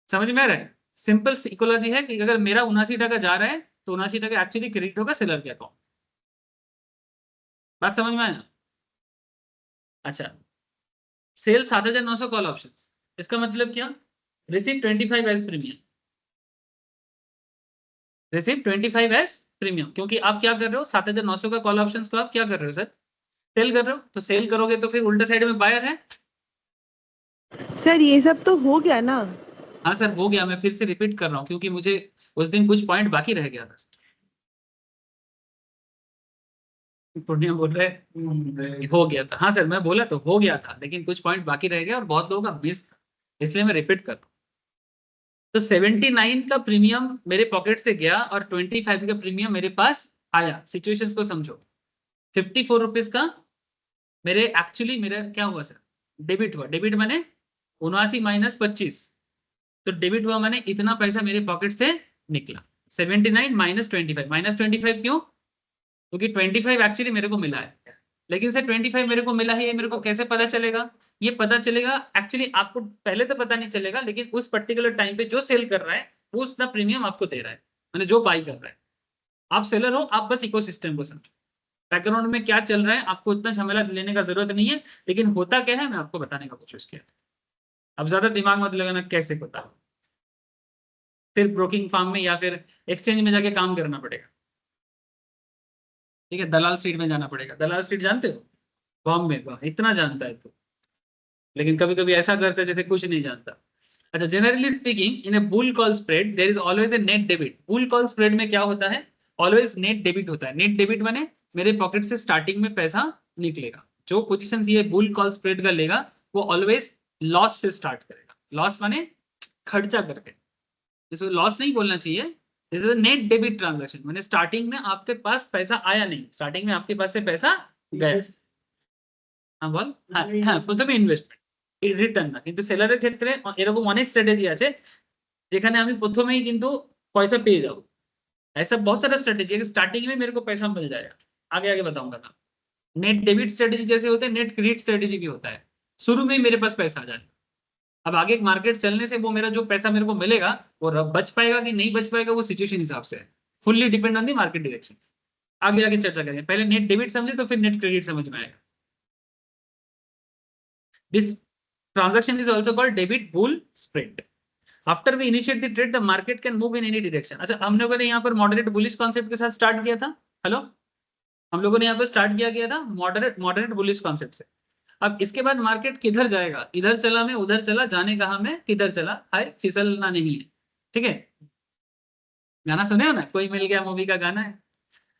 समझ में आ रहा है। सिंपल इकोलॉजी है कि अगर मेरा 79 जा रहा है तो 79 एक्चुअली क्रेडिट होगा सेलर के अकाउंट, बात समझ में आया। अच्छा सेल 7,900 कॉल ऑप्शन, इसका मतलब क्या, receive 25 as premium, receive 25 as premium, क्योंकि आप क्या कर रहे हो 7,900 का कॉल ऑप्शंस को आप क्या कर रहे हो सर, सेल कर रहे हो, तो सेल करोगे तो फिर उल्टा साइड में बायर है। सर ये सब तो हो गया ना। हाँ सर हो गया, मैं फिर से रिपीट कर रहा हूँ क्योंकि मुझे उस दिन कुछ पॉइंट बाकी रह गया था। पूर्णिया बोल रहे हो गया था, हाँ सर मैं बोला तो हो गया था, लेकिन कुछ पॉइंट बाकी रह गया और बहुत लोगों का मिस था, इसलिए मैं रिपीट कर रहा हूँ। तो 79 का प्रीमियम मेरे पॉकेट से गया और 25 का प्रीमियम मेरे पास आया। सिचुएशंस को समझो, 54 रुपीज का मेरे एक्चुअली मेरा क्या हुआ सर, डेबिट हुआ, डेबिट मैंने 79 माइनस 25, तो डेबिट हुआ मैंने इतना पैसा मेरे पॉकेट से निकला। 79 माइनस 25 क्यों, क्योंकि 25 एक्चुअली मेरे को मिला है, लेकिन सर 25 मेरे को मिला है ये मेरे को कैसे पता चलेगा, ये पता चलेगा एक्चुअली आपको पहले तो पता नहीं चलेगा, लेकिन उस पर्टिकुलर टाइम पे जो सेल कर रहा है वो उसका प्रीमियम आपको दे रहा है। मैंने जो बाई कर रहा है। आप सेलर हो, आप बस इकोसिस्टम को समझो, बैकग्राउंड में क्या चल रहा है आपको इतना झमेला लेने का जरूरत नहीं है, लेकिन होता क्या है मैं आपको बताने का कोशिश किया। अब ज्यादा दिमाग मत लगाना कैसे होता है, फिर ब्रोकिंग फार्म में या फिर एक्सचेंज में जाके काम करना पड़ेगा, ठीक है, दलाल स्ट्रीट में जाना पड़ेगा। दलाल स्ट्रीट जानते हो, बॉम्बे में, वाह इतना जानता है तो, लेकिन कभी कभी ऐसा करता है जैसे कुछ नहीं जानता। अच्छा, generally speaking in a bull call spread there is always a net debit. Bull call spread में क्या होता है, ऑलवेज नेट डेबिट होता है। नेट डेबिट माने मेरे पॉकेट से स्टार्टिंग में पैसा निकलेगा, जो पोजीशन ये बुल कॉल स्प्रेड का लेगा वो ऑलवेज लॉस से स्टार्ट करेगा। लॉस माने खर्चा करके, इसको लॉस नहीं बोलना चाहिए, this is net debit transaction, माने स्टार्टिंग में आपके पास पैसा आया नहीं, स्टार्टिंग में आपके पास से पैसा गया। हाँ बोल, हाँ हाँ প্রথমে ইনভেস্টমেন্ট রিটার্ন না, কিন্তু সেলারের ক্ষেত্রে এরকম অনেক স্ট্র্যাটেজি আছে যেখানে আমি প্রথমেই কিন্তু পয়সা পেয়ে যাব। ऐसा बहुत सारा स्ट्रेटेजी है कि स्टार्टिंग में मेरे को पैसा मिल जाएगा, आगे आगे बताऊंगा मैं। नेट डेबिट स्ट्रेटेजी जैसे होते हैं, नेट क्रेडिट स्ट्रेटेजी भी होता है, शुरू में ही मेरे पास पैसा आ जाए। अब आगे मार्केट चलने से वो मेरा जो पैसा मेरे को मिलेगा वो बच पाएगा कि नहीं बच पाएगा वो सिचुएशन हिसाब से है, fully depend on the market direction. आगे आगे चर्चा करेंगे, पहले नेट डेबिट समझे तो फिर नेट क्रेडिट समझ में आएगा। This transaction is also called debit bull spread. After we initiate the trade the market can move in any direction. अच्छा, हम लोगों ने यहाँ पर मॉडरेट बुलिश कॉन्सेप्ट के साथ स्टार्ट किया था। हेलो, हम लोगों ने यहाँ पर स्टार्ट किया गया था मॉडरेट बुलिश कॉन्सेप्ट से। अब इसके बाद मार्केट किधर जाएगा, इधर चला मैं उधर चला, जाने कहा मैं किधर चला, हाय फिसलना नहीं है, ठीक है। गाना सुने हो ना, कोई मिल गया मूवी का गाना है।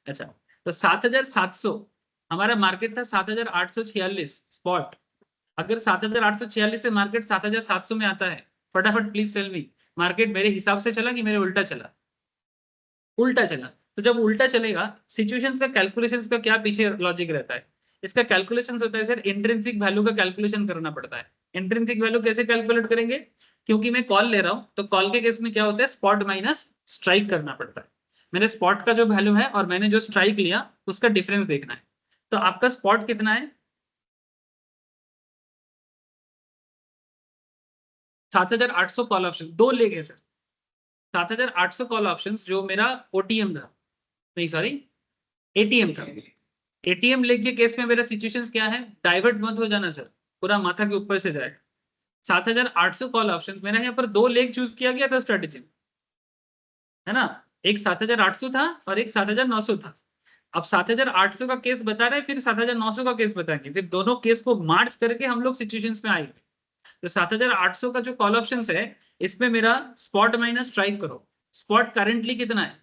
अच्छा, तो 7700 हमारा मार्केट था, 7846 स्पॉट। अगर 7846 से मार्केट 7700 में आता है, फटाफट प्लीज टेल मी, मार्केट मेरे हिसाब से चला कि मेरे उल्टा चला? उल्टा चला। तो जब उल्टा चलेगा, सिचुएशंस का कैलकुलेशंस का क्या पीछे लॉजिक रहता है? इसका कैलकुलेशंस होता है सर, इंट्रिंसिक वैल्यू का कैलकुलेशन करना पड़ता है। इंट्रिंसिक वैल्यू कैसे कैलकुलेट करेंगे? क्योंकि मैं कॉल ले रहा हूं, तो कॉल के केस में क्या होता है, स्पॉट माइनस स्ट्राइक करना पड़ता है। मैंने स्पॉट का जो वैल्यू है और मैंने जो स्ट्राइक लिया उसका डिफरेंस देखना है। तो आपका स्पॉट कितना है? 7800 कॉल ऑप्शन, दो ले गए सर। 7800 कॉल ऑप्शंस जो मेरा ओटीएम था, नहीं सॉरी एटीएम था। एटीएम लेके केस में मेरा सिचुएशंस क्या है, डाइवर्ट मत हो जाना सर, पूरा माथा के ऊपर से जाएगा। 7800 कॉल ऑप्शंस, मैंने यहाँ पर दो लेग चूज किया गया था स्ट्रेटेजी में, है ना। एक 7800 था और एक 7900 था। अब 7800 का केस बता रहे हैं, फिर 7900 का केस बताएंगे, फिर दोनों केस को मार्च करके हम लोग सिचुएशंस में आएंगे। तो 7800 का जो कॉल ऑप्शन है, इसमें मेरा स्पॉट माइनस स्ट्राइक करो। स्पॉट करंटली कितना है?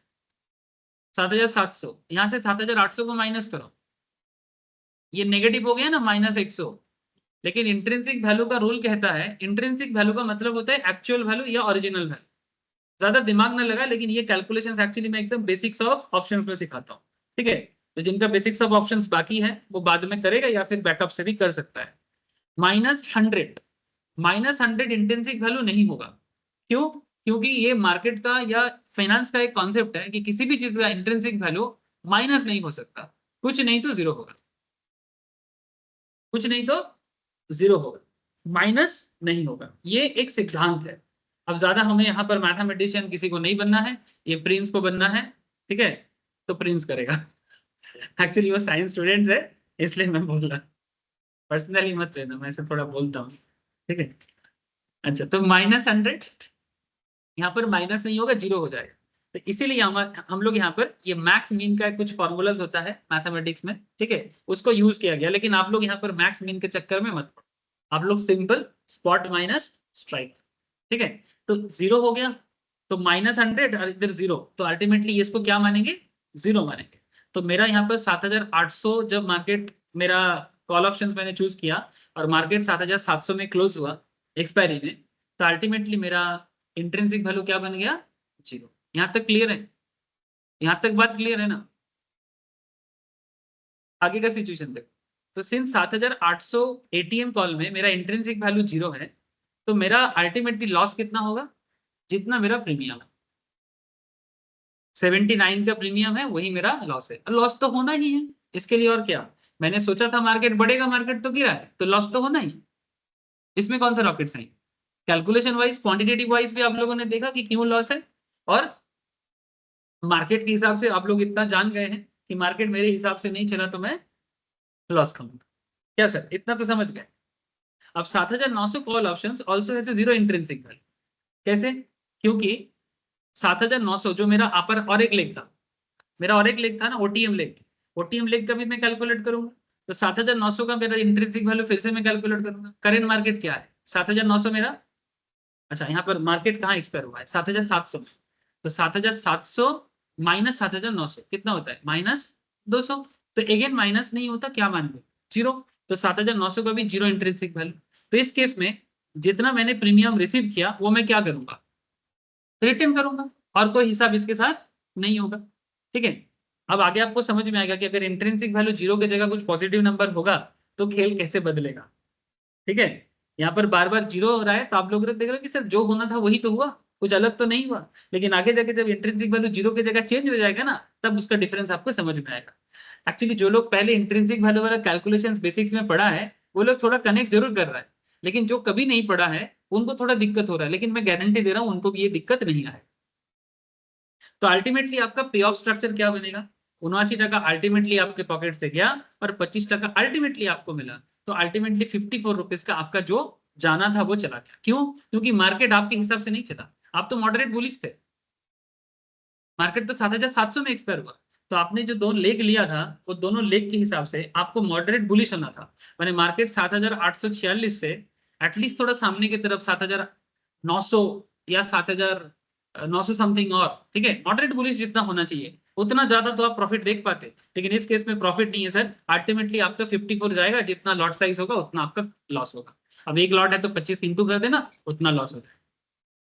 7700। यहां से 7800 को माइनस करो, ये नेगेटिव हो गया ना, -100। लेकिन इंट्रिंसिक वैल्यू का रूल कहता है, इंट्रिंसिक वैल्यू का मतलब होता है एक्चुअल वैल्यू या ओरिजिनल वैल्यू। ज्यादा दिमाग ना लगा, लेकिन ये कैलकुलेशंस एक्चुअली मैं एकदम बेसिक्स ऑफ ऑप्शंस में सिखाता हूँ, ठीक है। तो जिनका बेसिक्स ऑफ ऑप्शंस बाकी है वो बाद में करेगा या फिर बैकअप से भी कर सकता है। -100 इंट्रिंसिक वैल्यू नहीं होगा। क्यों? क्योंकि ये मार्केट का या फाइनेंस का एक कॉन्सेप्ट है कि किसी भी चीज का इंट्रिंसिक वैल्यू माइनस नहीं हो सकता, कुछ नहीं तो जीरो होगा, कुछ नहीं तो जीरो होगा, माइनस नहीं होगा, ये एक सिद्धांत है। अब ज्यादा हमें यहाँ पर मैथमेटिशियन किसी को नहीं बनना है, ये प्रिंस को बनना है, ठीक है, तो प्रिंस करेगा। एक्चुअली वो साइंस स्टूडेंट्स है, इसलिए मैं बोल रहा, पर्सनली मत लेना, मैं ऐसे थोड़ा बोलता हूँ, ठीक है। अच्छा, तो -100 यहाँ पर माइनस नहीं होगा, जीरो हो जाएगा। तो इसीलिए हम लोग यहाँ पर ये मैक्स मीन का कुछ फॉर्मूलाज होता है मैथमेटिक्स में, ठीक है, उसको यूज किया गया। लेकिन आप लोग यहाँ पर मैक्स मीन के चक्कर में मत पड़ो, आप लोग सिंपल स्पॉट माइनस स्ट्राइक, ठीक है। तो जीरो हो गया, तो -100 और इधर जीरो, तो अल्टीमेटली इसको क्या मानेंगे, जीरो मानेंगे। तो मेरा यहाँ पर 7800 जब मार्केट मेरा कॉल ऑप्शन मैंने चूज किया और मार्केट 7700 में क्लोज हुआ एक्सपायरी में, तो अल्टीमेटली मेरा इंट्रिंसिक वैल्यू क्या बन गया, जीरो। यहां तक क्लियर है? यहां तक बात क्लियर है ना? आगे का सिचुएशन देखो। तो सिंस 7800 एटीएम कॉल में मेरा इंट्रिंसिक वैल्यू जीरो है, तो मेरा अल्टीमेटली लॉस कितना होगा, जितना मेरा प्रीमियम है। 79 का प्रीमियम है, वही मेरा लॉस है। लॉस तो होना ही है, इसके लिए और क्या। मैंने सोचा था मार्केट बढ़ेगा, मार्केट तो गिरा है, तो लॉस तो होना ही। इसमें कौन सा rocket science, calculation wise quantitative wise भी आप लोगों ने देखा कि क्यों लॉस है, और मार्केट के हिसाब से आप लोग इतना जान गए हैं कि मार्केट मेरे हिसाब से नहीं चला तो मैं लॉस खाऊंगा, क्या सर? इतना तो समझ गए। अब 7900 call options also has zero intrinsic value. कैसे? क्योंकि 7900 जो मेरा अपर और एक लेग था, मेरा और एक लेग था ना, ओटीएम लेग, ओटीएम लेग का भी मैं कैलकुलेट करूंगा, तो 7900 का मेरा इंट्रिंसिक वैल्यू फिर से मैं कैलकुलेट करूंगा। करेंट मार्केट क्या है? 7900 मेरा, अच्छा यहाँ पर मार्केट कहाँ एक्सपायर हुआ है? 7700 में, तो 7700 माइनस 7900 कितना होता है? -200। तो अगेन माइनस नहीं होता, क्या मान लो? जीरो। तो 7900 का भी जीरो इंट्रिंसिक वैल्यू। तो इस केस में जितना मैंने प्रीमियम रिसीव किया वो मैं क्या करूंगा? रिटर्न करूंगा, और कोई हिसाब इसके साथ नहीं होगा। ठीक है, अब आगे आपको समझ में आएगा कि अगर इंट्रिंसिक वैल्यू जीरो की जगह कुछ पॉजिटिव नंबर होगा तो खेल कैसे बदलेगा। ठीक है, यहाँ पर बार बार जीरो हो रहा है तो आप लोग देख रहे हो कि सर जो होना था वही तो हुआ, कुछ अलग तो नहीं हुआ। लेकिन आगे जाके जब इंट्रिंसिक वैल्यू जीरो की जगह चेंज हो जाएगा ना, तब उसका डिफरेंस आपको समझ में आएगा। एक्चुअली जो लोग पहले इंट्रिंसिक वैल्यू वाला कैलकुलेशंस बेसिक्स में पढ़ा है वो लोग थोड़ा कनेक्ट जरूर कर रहा है, लेकिन जो कभी नहीं पढ़ा है उनको थोड़ा दिक्कत हो रहा है, लेकिन मैं गारंटी दे रहा हूँ उनको भी ये दिक्कत नहीं आए। तो अल्टीमेटली आपका पे ऑफ स्ट्रक्चर क्या बनेगा? 79% अल्टीमेटली आपके पॉकेट से गया और 25% अल्टीमेटली आपको मिला। तो अल्टीमेटली 54 रुपीज का आपका जो जाना था वो चला गया। क्यों? क्योंकि मार्केट आपके हिसाब से नहीं चला, आप तो मॉडरेट बुलिश थे। मार्केट तो 7700 में एक्सपायर हुआ, तो आपने जो दो लेग लिया था वो दोनों लेग के हिसाब से आपको मॉडरेट बुलिश होना था। मैंने मार्केट 7846 से एटलीस्ट थोड़ा सामने की तरफ 7900 या 7900 समथिंग और, ठीक है, मॉडरेट बुलिश जितना होना चाहिए उतना ज्यादा तो आप प्रॉफिट देख पाते, लेकिन इस केस में प्रॉफिट नहीं है सर। अल्टीमेटली आपका 54 जाएगा, जितना लॉट साइज होगा उतना आपका लॉस होगा। अब एक लॉट है तो 25 इंटू कर देना, उतना लॉस हो जाएगा।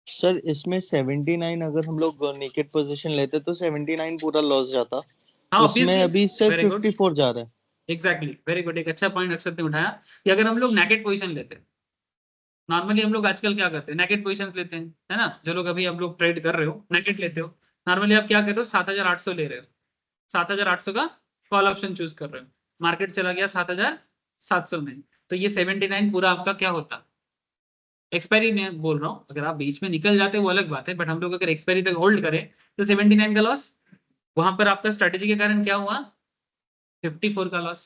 सर इसमें 79 अगर हम लोग नेकेड पोजीशन लेते तो 79 पूरा लॉस जाता, हाँ उसमें ऑब्वियसली, अभी सिर्फ वेरी गुड, 54 जा रहा है। एग्जैक्टली, वेरी गुड, एक अच्छा पॉइंट अक्षर ने उठाया कि अगर हम लोग नेकेड पोजीशन लेते हैं, नॉर्मली हम लोग आजकल क्या करते हैं, नेकेड पोजीशन लेते हैं, है ना? जो लोग अभी हम लोग ट्रेड कर रहे हो नेकेड लेते हो, नॉर्मली आप क्या कर रहे हो? 7800 ले रहे हो, 7800 का कॉल ऑप्शन चूज कर रहे हो, मार्केट चला गया 7700 में, तो ये 79 पूरा आपका क्या होता? एक्सपायरी में बोल रहा हूँ, अगर आप बीच में निकल जाते वो अलग बात है, बट हम लोग अगर एक्सपायरी तक होल्ड करें तो 79 का लॉस। वहां पर आपका स्ट्रेटेजी के कारण क्या हुआ? 54 का लॉस।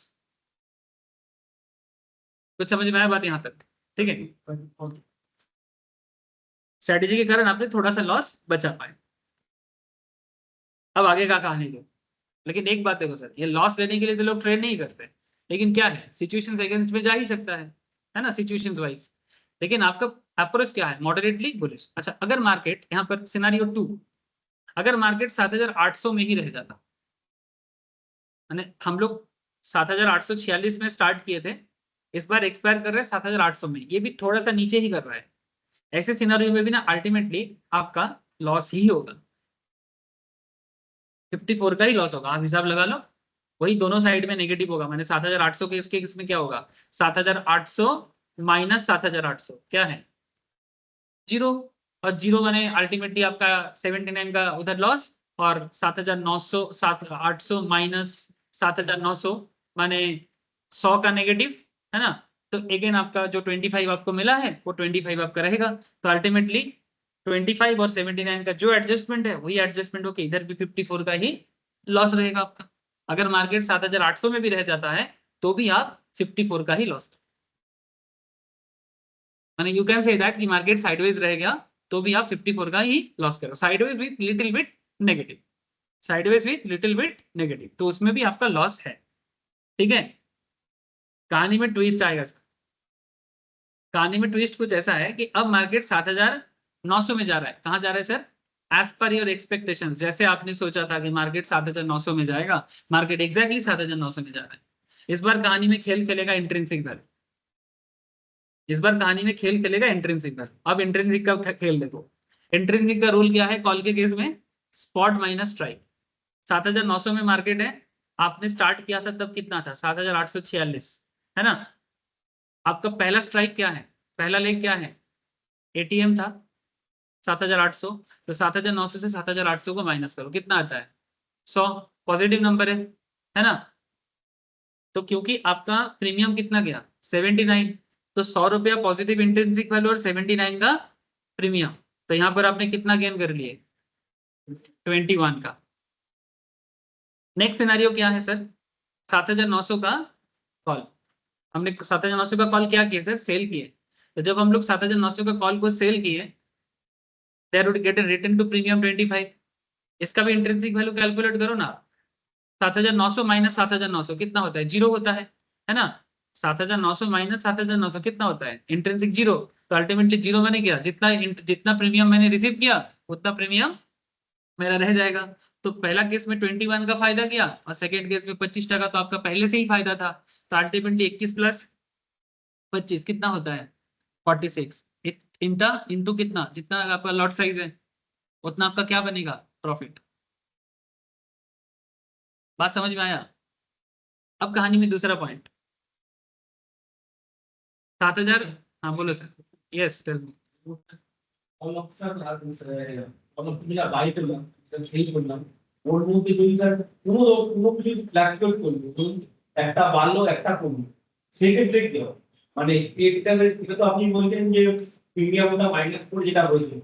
कुछ समझ में आया बात यहाँ तक? ठीक है, स्ट्रेटेजी के कारण आपने थोड़ा सा लॉस बचा पाए। अब आगे का कहानी दो, लेकिन एक बात देखो सर, ये लॉस लेने के लिए तो लोग ट्रेड नहीं करते, लेकिन क्या है, सिचुएशन अगेंस्ट में जा ही सकता है ना, सिचुएशंस वाइज। लेकिन आपका अप्रोच क्या है? Moderately bullish. अच्छा, अगर मार्केट यहाँ पर सिनारियो 2, अगर मार्केट 7800 में ही रह जाता, मैंने हम लोग 7846 में स्टार्ट किए थे, इस बार एक्सपायर कर रहे हैं 7800 में, ये भी थोड़ा सा नीचे ही कर रहा है, ऐसे सिनारियो में भी ना अल्टीमेटली आपका लॉस ही होगा, 54 का ही लॉस होगा। आप हिसाब लगा लो, वही दोनों साइड में नेगेटिव होगा। मैंने 7800 के इसके इसमें क्या होगा? 7800 माइनस 7800 क्या है? जीरो। और जीरो माने अल्टीमेटली आपका 79 का उधर लॉस, और 7900 7800 माइनस 7900 माने 100 का नेगेटिव, है ना? तो अगेन आपका जो 25 आपको मिला है वो 25 आपका रहेगा। तो अल्टीमेटली 25 और 79 का जो एडजस्टमेंट है वही एडजस्टमेंट होकर इधर भी 54 का ही लॉस रहेगा आपका। अगर मार्केट 7800 में भी रह जाता है तो भी आप 54 का ही लॉस, माने यू कैन से दैट कि मार्केट साइडवेज रह गया तो भी आप 54 का ही लॉस करो, sideways with little bit negative, sideways with little bit negative, तो उसमें भी आपका लॉस है। ठीक है, कहानी में ट्विस्ट आएगा सर। कहानी में ट्विस्ट कुछ ऐसा है कि अब मार्केट 7900 में जा रहा है। कहां जा रहा है सर? एज पर योर एक्सपेक्टेशन, जैसे आपने सोचा था कि मार्केट 7900 में जाएगा, मार्केट एग्जैक्टली 7900 में जा रहा है। इस बार कहानी में खेल खेलेगा इंट्रिंसिक वैल्यू, इस बार कहानी में खेल खेलेगा इंट्रिंसिक वैल्यू। अब इंट्रिंसिक का खेल देखो, इंट्रिंसिक का रूल क्या है कॉल के केस में? Spot minus strike. 7900 में मार्केट है, आपने स्टार्ट किया था तब कितना था? 7846, है ना? आपका पहला स्ट्राइक क्या है? पहला लेग क्या है? एटीएम था 7800, तो 7900 से 7800 को माइनस करो, कितना आता है? 100, पॉजिटिव नंबर है ना? तो क्योंकि आपका प्रीमियम कितना गया? 79, तो 100 रुपया पॉजिटिव इंट्रिंसिक वैल्यू और 79 का प्रीमियम, तो यहाँ पर आपने कितना गेन कर लिए? 21 का। नेक्स्ट सिनेरियो क्या है सर? 7,900 का कॉल, हमने 7,900 का कॉल क्या किया सर? सेल किए। तो जब हम लोग 7,900 का कॉल को सेल किए, there would get a return to premium 25। इसका भी इंट्रिंसिक वैल्यू कैलकुलेट करो ना। 7,900 माइनस 7,900 कितना होता है? 0 होता है ना। 7,900 माइनस 7,900 कितना होता है? इंट्रिंसिक 0। तो अल्टीमेटली 0 मैंने किया, जितना प्रीमियम मैंने रिसीव किया उतना प्रीमियम मेरा रह जाएगा। तो पहला केस में 21 का फायदा किया और सेकेंड केस में 25%, तो आपका पहले से ही फायदा था। तो अल्टीमेटली 21 प्लस 25 कितना होता है? 46 इंटू कितना, जितना आपका लॉट साइज है उतना आपका क्या बनेगा? प्रॉफिट। बात समझ में आया? अब कहानी में दूसरा पॉइंट 7,000। हाँ बोलो sir. Yes tell me. Buy করলাম, সেই করলাম, ওর মধ্যে যদি স্যার কোনো কিছু ফ্ল্যাকচুয়েট করলো, ধরুন একটা বাড়লো একটা কমলো, সেক্ষেত্রে কি হবে? মানে এটা তো আপনি বলছেন যে প্রিমিয়ামটা মাইনাস করে যেটা হয়েছে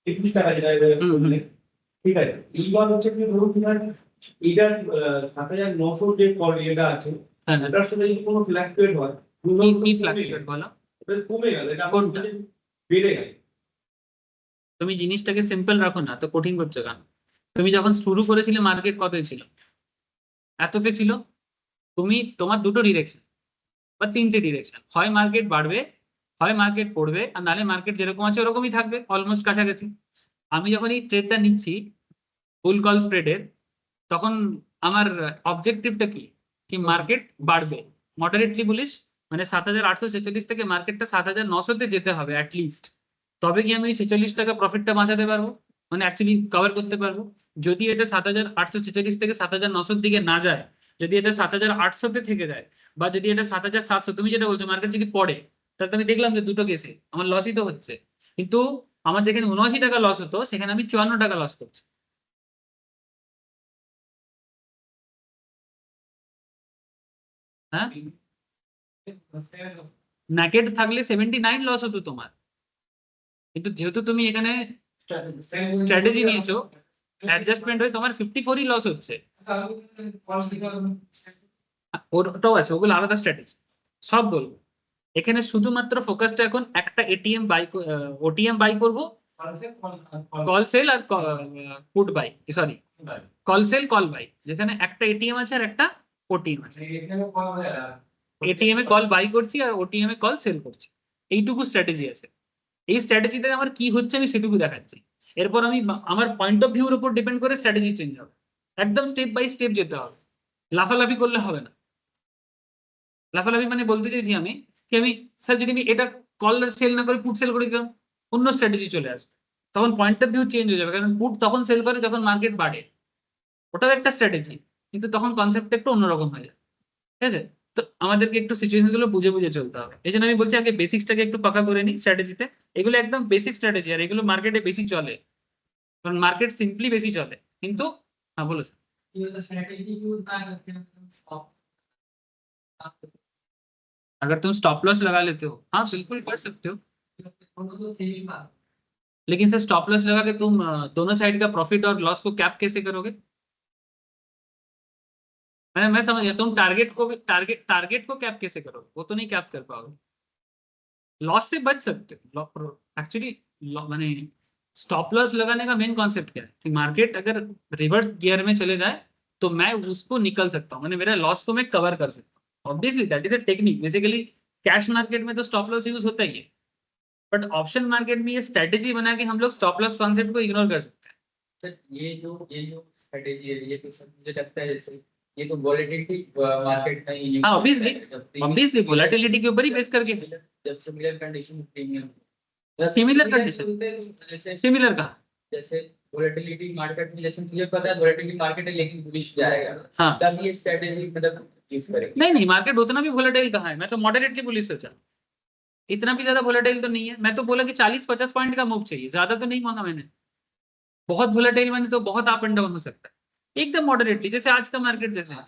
21 টাকা যেটা বললেন, ঠিক আছে। এইবার হচ্ছে কি ধরুন স্যার এইটার 7,900 যে কল এটা আছে ওটার সাথে যদি কোনো ফ্ল্যাকচুয়েট হয়, কি ফ্ল্যাকচুয়েট বলো? এটা কমে গেল, এটা কোনটা? বেড়ে গেল। তুমি জিনিসটাকে সিম্পল রাখো না, তো কঠিন করছো কেন? তুমি যখন শুরু করেছিলে মার্কেট কত ছিল? এততে ছিল। তোমার দুটো ডিরেকশন বা তিনটে ডিরেকশন, হয় মার্কেট বাড়বে, হয় মার্কেট পড়বে, আর নালে মার্কেট যেরকম আছে ওরকমই থাকবে, অলমোস্ট কাছাকাছি। আমি যখন এই ট্রেডটা নিচ্ছি ফুল কল স্প্রেডের, তখন আমার অবজেক্টিভটা কি মার্কেট বাড়বে, মডারেটলি বুলিশ, মানে 7,846 থেকে মার্কেটটা 7,900-তে যেতে হবে অ্যাটলিস্ট, তবে কি আমি 46 টাকা প্রফিটটা বাঁচাতে পারবো, মানে অ্যাকচুয়ালি কভার করতে পারবো। যদি এটা 7,846 থেকে 7,900-র দিকে না যায়, যদি এটা 7,800-তে থেকে যায়, বা যদি এটা 7,700, তুমি যেটা বলছো মার্কেট যদি পড়ে, তাহলে আমি দেখলাম যে দুটো কেসে আমার লসই তো হচ্ছে, কিন্তু আমার যেখানে 79 টাকা লস হতো সেখানে আমি 54 টাকা লস করছি। হ্যাঁ, নেকেড থাকলে 79 লস হতো তোমার, কিন্তু যেহেতু তুমি এখানে স্ট্র্যাটেজি নিয়েছো, অ্যাডজাস্টমেন্ট হয়ে তোমার 54ই লস হচ্ছে। ওটাও আছে, ওগুলো আলাদা স্ট্র্যাটেজি, সব বলবো। এখানে শুধুমাত্র ফোকাসটা এখন একটা ওটিএম বাই করবো, কল সেল আর put buy, sorry call sell call buy, যেখানে একটা এটিএম আছে আর একটা ওটিএম আছে। এটিএম এ কল বাই করছি আর ওটিএম এ কল সেল করছি, এইটুকু স্ট্র্যাটেজি আছে। এই স্ট্র্যাটেজিতে আমার কি হচ্ছে আমি সেটুকু দেখাচ্ছি। এরপর আমি আমার পয়েন্ট অফ ভিউর উপর ডিপেন্ড করে স্ট্র্যাটেজি চেঞ্জ হবে, একদম স্টেপ বাই স্টেপ যেতে হবে, লাফালাফি করলে হবে না। লাফালাফি মানে বলতে চাইছি আমি কি, আমি স্যার যদি আমি এটা কল সেল না করে পুট সেল করে দিতাম, অন্য স্ট্র্যাটেজি চলে আসবে, তখন পয়েন্ট অফ ভিউ চেঞ্জ হয়ে যাবে, কারণ পুট তখন সেল করে যখন মার্কেট বাড়ে, ওটাও একটা স্ট্র্যাটেজি, কিন্তু তখন কনসেপ্টটা একটু অন্যরকম হয়ে যায়। ঠিক আছে, তো আমাদেরকে একটু সিচুয়েশন গুলো বুঝে বুঝে চলতে হবে। এই জন্য আমি বলছি আগে বেসিক্সটাকে একটু পাকা করে নিই স্ট্র্যাটেজিতে। এগুলো একদম বেসিক স্ট্র্যাটেজি, আর এগুলো মার্কেটে বেশি চলে, কারণ মার্কেট সিম্পলি বেশি চলে। কিন্তু হ্যাঁ বলো স্যার। अगर तुम स्टॉप लॉस लगा लेते हो, हाँ बिल्कुल कर सकते हो, लेकिन सर स्टॉप लॉस लगा के तुम दोनों साइड का प्रॉफिट और लॉस को कैप कैसे करोगे? मैं समझ गया, तुम टारगेट को कैप कैसे करोगे? वो तो नहीं कैप कर पाओगे, लॉस से बच सकते हो एक्चुअली। मैंने स्टॉप लॉस लगाने का मेन कॉन्सेप्ट क्या है कि मार्केट अगर रिवर्स गियर में चले जाए तो मैं उसको निकल सकता हूँ, मैंने मेरा लॉस को मैं कवर कर सकता हूँ। Obviously that is a technique. Basically cash market में तो स्टॉप लॉस यूज होता ही है, बट ऑप्शन मार्केट में ये स्ट्रेटेजी बना के हम लोग स्टॉप लॉस कॉन्सेप्ट को इग्नोर कर सकते हैं। सर ये जो स्ट्रेटेजी है, ये तो सर मुझे लगता है जैसे ये तो वॉलेटिलिटी मार्केट का ही, हाँ ऑब्वियसली वोलेटिलिटी के ऊपर ही बेस करके। जब similar condition premium, similar condition, similar कहा, जैसे वोलेटिलिटी मार्केट में, जैसे मुझे पता है वोलेटिलिटी मार्केट है लेकिन बुलिश जाएगा, हाँ तब ये स्ट्रेटेजी मतलब यूज करेंगे। नहीं मार्केट उतना भी वोलेटाइल कहाँ है, मैं तो मॉडरेटली बुलिश सोचा, इतना भी ज्यादा वोलेटाइल तो नहीं है। मैं तो बोला कि 40-50 पॉइंट का मूव चाहिए, ज्यादा तो नहीं मांगा मैंने। बहुत वोलेटाइल मैंने तो बहुत अप एंड डाउन हो सकता है, एकदम मॉडरेटली जैसे आज का मार्केट जैसे है।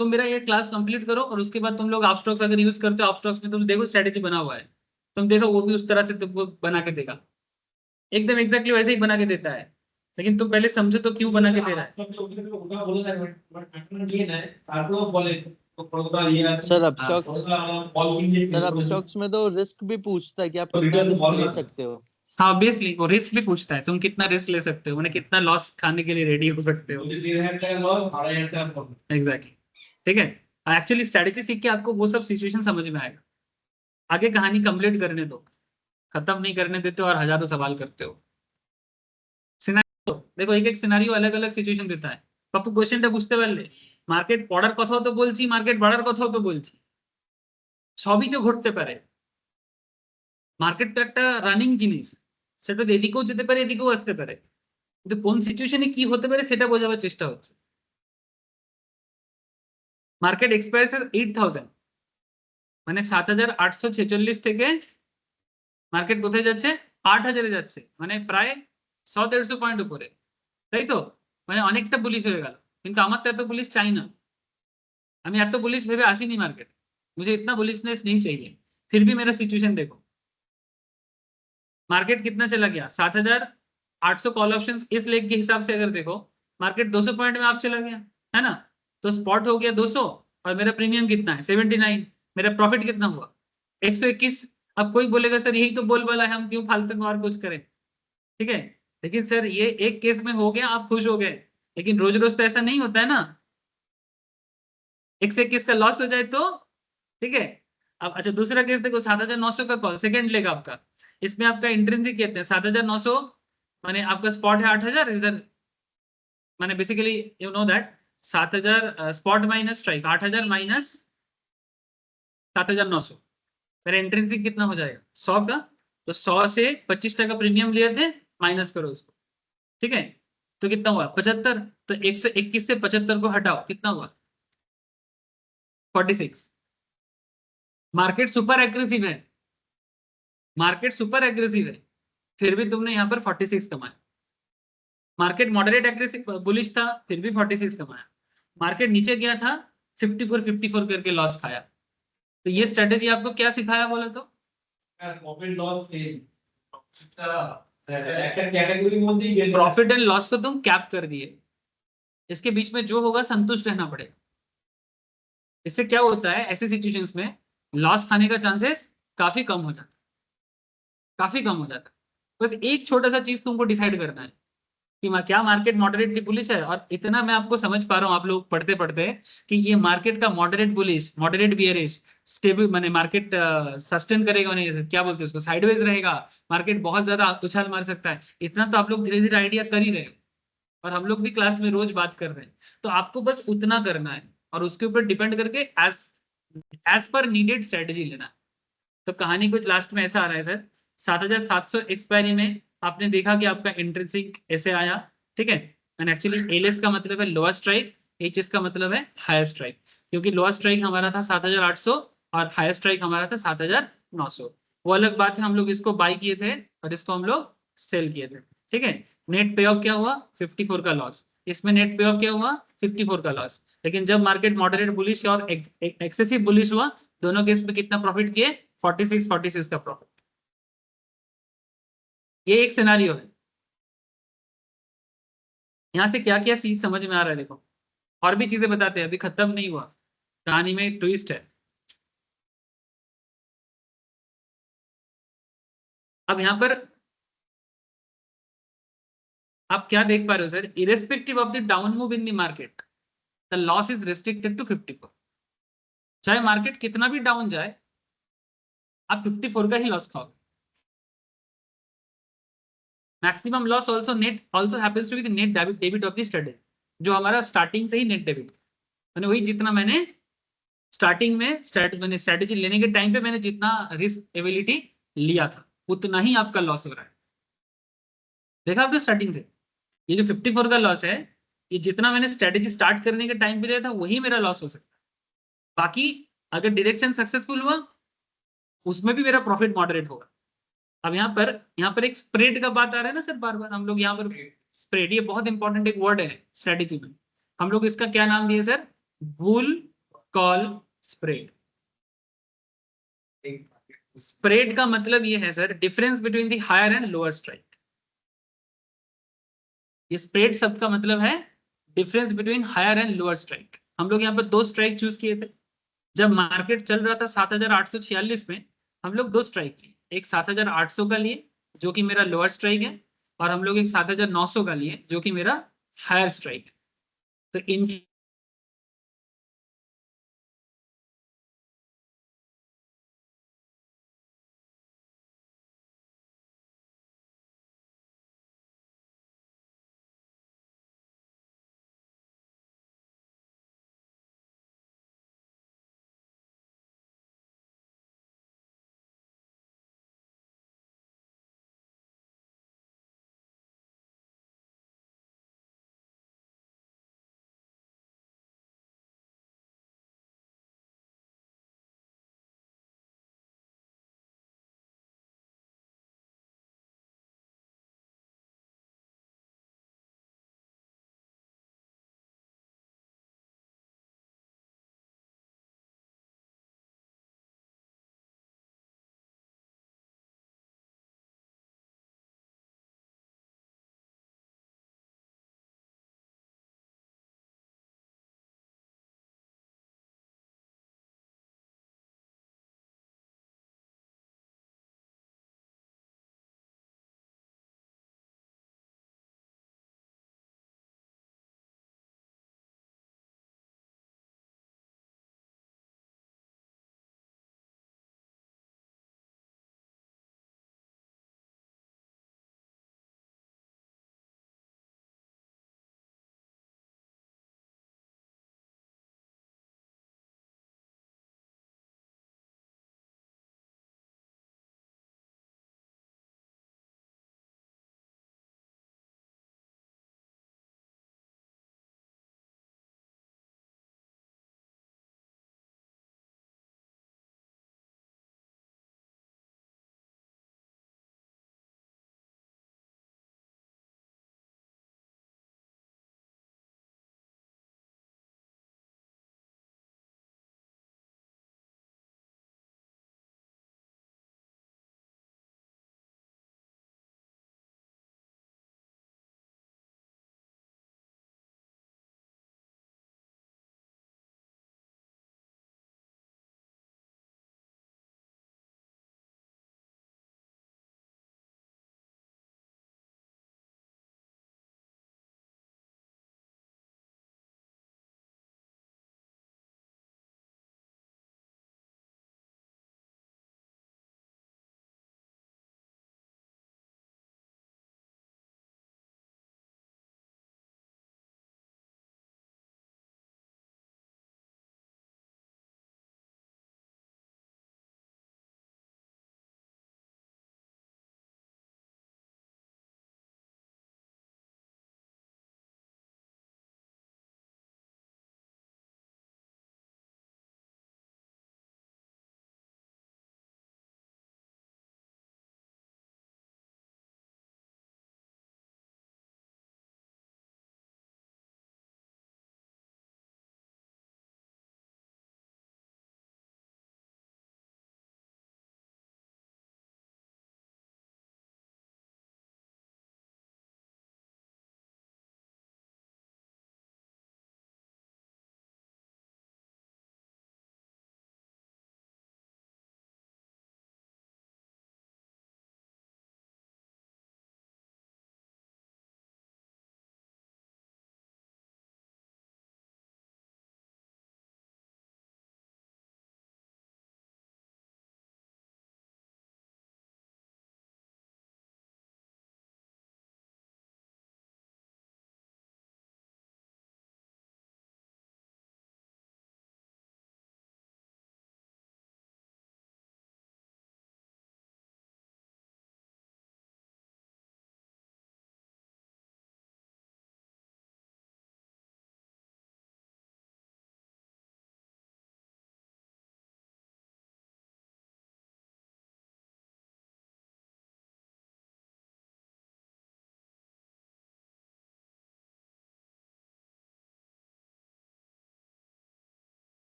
तो मेरा ये क्लास कंप्लीट करो और उसके बाद तुम लोग आप स्टॉक्स अगर यूज करते हो, आप स्टॉक्स में तुम देखो स्ट्रेटेजी बना हुआ है, तुम देखो वो भी उस तरह से तुमको बना के देगा, एकदम एग्जैक्टली वैसे ही बना के देता है। लेकिन तुम पहले समझो तो क्यों बना के दे रहा है। सर अब स्टॉक्स में तो रिस्क भी पूछता है कि आप कितना रिस्क ले सकते हो। हाँ ऑब्वियसली वो रिस्क भी पूछता है, तुम कितना रिस्क ले सकते हो, मैंने कितना लॉस खाने के लिए रेडी हो सकते हो। एग्जैक्टली ठीक है। एक्चुअली स्ट्रेटेजी सीख के आपको वो सब सिचुएशन समझ में आएगा। आगे कहानी कंप्लीट करने दो, खत्म नहीं करने देते हो और हजारों सवाल करते हो। सिनेरियो देखो, एक एक सिनेरियो अलग अलग सिचुएशन देता है। পাপ্পু কোশ্চেনটা বুঝতে পারলে মার্কেট পড়ার কথাও তো বলছি, মার্কেট বাড়ার কথাও তো বলছি, সবই তো ঘটতে পারে। মার্কেট তো একটা রানিং জিনিস, সেটা তো এদিকেও যেতে পারে এদিকেও আসতে পারে, কিন্তু কোন সিচুয়েশনে কি হতে পারে সেটা বোঝাবার চেষ্টা হচ্ছে। মার্কেট এক্সপায়ার্স এর 8000 মানে 7846 থেকে মার্কেট কোথায় যাচ্ছে 8000 এ যাচ্ছে, মানে প্রায় 100-150 পয়েন্ট উপরে, তাই তো? মানে অনেকটা বুলিশ হয়ে গেল, কিন্তু আমার তো এত বুলিশ চাই না, আমি এত बुलिश ভেবে আসিনি मार्केट, मुझे इतना बुलिशनेस नहीं चाहिए। फिर भी मेरा सिचुएशन देखो, मार्केट कितना चला गया 7800 कॉल ऑप्शंस इस लेग के हिसाब से अगर देखो, मार्केट 200 पॉइंट में आप चला गया है ना, तो स्पॉट हो गया 200 और मेरा प्रीमियम कितना है 79, मेरा प्रॉफिट कितना हुआ 121। अब कोई बोलेगा सर यही तो बोल वाला है, हम क्यों फालतू में और कुछ करें, ठीक है। लेकिन सर ये एक केस में हो गया, आप खुश हो गए, लेकिन रोज रोज तो ऐसा नहीं होता है ना, 121 का लॉस हो जाए तो, ठीक है। अब अच्छा दूसरा केस देखो, 7900 का कॉल सेकंड लेग आपका, इसमें आपका इंट्रिंसिक कहते हैं 7900, माने आपका स्पॉट है 8000 इधर, माने basically you know that 7000 spot minus strike 8000 minus 7900, मेरा इंट्रिंसिक कितना हो जाएगा 100 का, तो 100 से 25% प्रीमियम लिए थे, माइनस करो उसको, ठीक है, तो कितना हुआ 75, तो 121 से 75 को हटाओ कितना हुआ 46। मार्केट सुपर एग्रेसिव है, मार्केट सुपर एग्रेसिव है, फिर भी तुमने यहाँ पर 46 कमाया। मार्केट मॉडरेट एग्रेसिव बुलिश था, फिर भी 46 कमाया। मार्केट नीचे गया था 54 करके लॉस खाया। तो ये स्ट्रेटेजी आपको क्या सिखाया बोले तो, प्रॉफिट एंड लॉस को तुम कैप कर दिए, इसके बीच में जो होगा संतुष्ट रहना पड़ेगा। इससे क्या होता है, ऐसे सिचुएशंस में लॉस खाने का चांसेस काफी कम हो जाता है, काफी कम हो जाता है। बस एक छोटा सा चीज तुमको डिसाइड करना है कि क्या मार्केट मॉडरेटली बुलिश है, और इतना मैं आपको समझ पा रहा हूँ आप लोग पढ़ते पढ़ते कि ये मार्केट का moderate bullish, moderate bearish, stable माने मार्केट सस्टेन करेगा, नहीं क्या बोलते हैं उसको, साइडवेज रहेगा, मार्केट बहुत ज्यादा उछाल मार सकता है, इतना तो आप लोग धीरे धीरे आइडिया कर ही रहे हो, और हम लोग भी क्लास में रोज बात कर रहे हैं। तो आपको बस उतना करना है और उसके ऊपर डिपेंड करके एज पर नीडेड स्ट्रेटेजी लेना है। तो कहानी कुछ लास्ट में ऐसा आ रहा है सर, 7700 एक्सपायरी में आपने देखा कि आपका इंट्रिंसिक ऐसे आया, ठीक है, एंड एक्चुअली एलएस का मतलब है लोअर स्ट्राइक, एचएस का मतलब है हायर स्ट्राइक, क्योंकि लोअर स्ट्राइक हमारा था 7800 और हायर स्ट्राइक हमारा था 7900। वो अलग बात है, हम लोग इसको बाय किए थे और इसको हम लोग सेल किए थे, ठीक है। नेट पे ऑफ क्या हुआ 54 का लॉस, इसमें नेट पे ऑफ क्या हुआ 54 का लॉस। लेकिन जब मार्केट मॉडरेट बुलिश और एक्सेसिव बुलिश हुआ, दोनों केस में कितना प्रॉफिट किए 46 का प्रॉफिट। ये एक सिनारियो है, यहां से क्या क्या चीज समझ में आ रहा है देखो, और भी चीजें बताते हैं, अभी खत्म नहीं हुआ, कहानी में एक ट्विस्ट है। अब यहां पर आप क्या देख पा रहे हो sir, irrespective of the down move in the market the loss is restricted to 54। चाहे मार्केट कितना भी डाउन जाए, आप 54 का ही लॉस खाओगे। Maximum loss also happens to be the net debit of the strategy, जो हमारा स्टार्टिंग से ही नेट डेबिट, मैंने वही जितना मैंने स्टार्टिंग में स्ट्रेटेजी लेने के टाइम पे मैंने जितना रिस्क एबिलिटी लिया था, उतना ही आपका लॉस हो रहा है। देखा आपने स्टार्टिंग से, ये जो 54 का लॉस है, ये जितना मैंने स्ट्रेटेजी स्टार्ट करने के टाइम पे लिया था वही मेरा लॉस हो सकता है। बाकी अगर डायरेक्शन सक्सेसफुल हुआ उसमें भी मेरा प्रॉफिट मॉडरेट होगा। अब यहाँ पर एक स्प्रेड का बात आ रहा है ना सर, बार बार हम लोग यहाँ पर स्प्रेड, ये बहुत इंपॉर्टेंट एक वर्ड है स्ट्रेटेजी में, हम लोग इसका क्या नाम दिए sir, bull call spread. Spread का मतलब ये है sir, difference between the higher and lower strike. ये स्प्रेड शब्द का मतलब है difference between higher and lower strike. हम लोग यहाँ पर दो स्ट्राइक चूज किए थे। जब मार्केट चल रहा था 7,846 में, हम लोग दो स्ट्राइक लिए, एक 7,800 का लिए जो कि मेरा लोअर स्ट्राइक है, और हम लोग एक 7,900 का लिए जो कि मेरा हायर स्ट्राइक। तो इन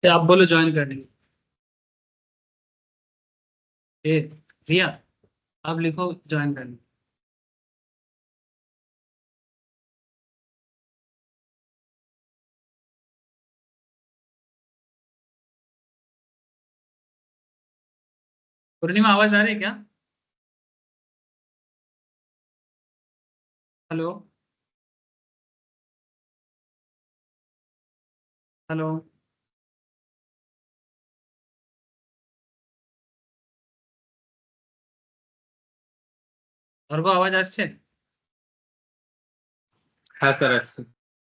क्या आप बोलो ज्वाइन करने के ए रिया, आप लिखो ज्वाइन करने। पूर्णिमा आवाज आ रही है क्या? Hello hello. और वो आवाज আসছে? हाँ सर আসছে।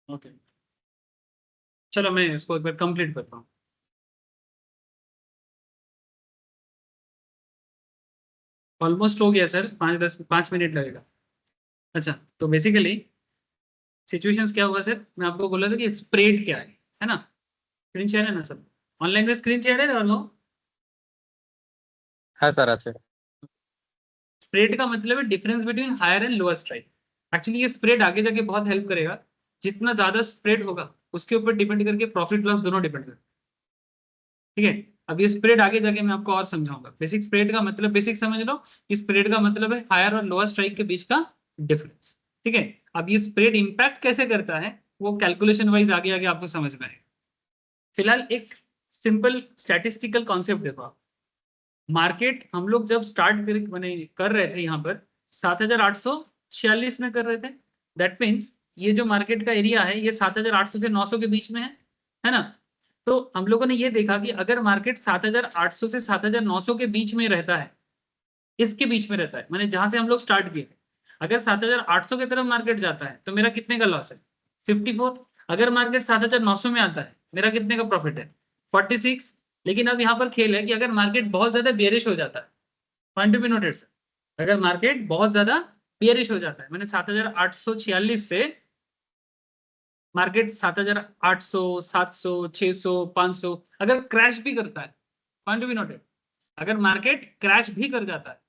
ओके चलो मैं इसको एक बार कंप्लीट करता हूँ। ऑलमोस्ट हो गया सर, 5 मिनट लगेगा। अच्छा तो बेसिकली सिचुएशंस क्या होगा सर, मैं आपको बोला था कि स्प्रेड क्या है ना। स्क्रीन शेयर है ना सब, ऑनलाइन में स्क्रीन शेयर है और नो? हाँ सर আছে। स्प्रेड का मतलब है difference between higher and lower strike. Actually ये स्प्रेड आगे जाके बहुत हेल्प करेगा। जितना ज्यादा स्प्रेड होगा उसके ऊपर डिपेंड करके प्रॉफिट लॉस दोनों डिपेंड करेगा। ठीक है, अब ये स्प्रेड आगे जाके मैं आपको और समझाऊंगा। बेसिक स्प्रेड का मतलब बेसिक समझ लो कि स्प्रेड का मतलब है हायर और लोअर स्ट्राइक के बीच का डिफरेंस। ठीक है, अब ये स्प्रेड इंपैक्ट कैसे करता है वो कैलकुलेशन वाइज आगे आगे आपको समझ में आएगा। फिलहाल एक सिंपल स्टैटिस्टिकल कॉन्सेप्ट देखो आप। मार्केट हम लोग जब स्टार्ट कर रहे थे यहाँ पर 7,846 में कर रहे थे। दैट मीन्स ये जो मार्केट का एरिया है ये 7,800 से 900 के बीच में है ना। तो हम लोगों ने ये देखा कि अगर मार्केट 7,800 से 7,900 के बीच में रहता है, इसके बीच में रहता है, मैंने जहां से हम लोग स्टार्ट किए, अगर 7,800 की तरफ मार्केट जाता है तो मेरा कितने का लॉस है? 54। अगर मार्केट 7,900 में आता है मेरा कितने का प्रॉफिट है? 46। लेकिन अब यहाँ पर खेल है कि अगर मार्केट बहुत ज्यादा बेरिश हो जाता है, point to be noted sir, अगर मार्केट बहुत ज्यादा बेरिश हो जाता है, मैंने 7,846 से मार्केट 7,800, 700, 600, 500 अगर क्रैश भी करता है, पॉइंट टू बी नोटेड, अगर मार्केट क्रैश भी कर जाता है,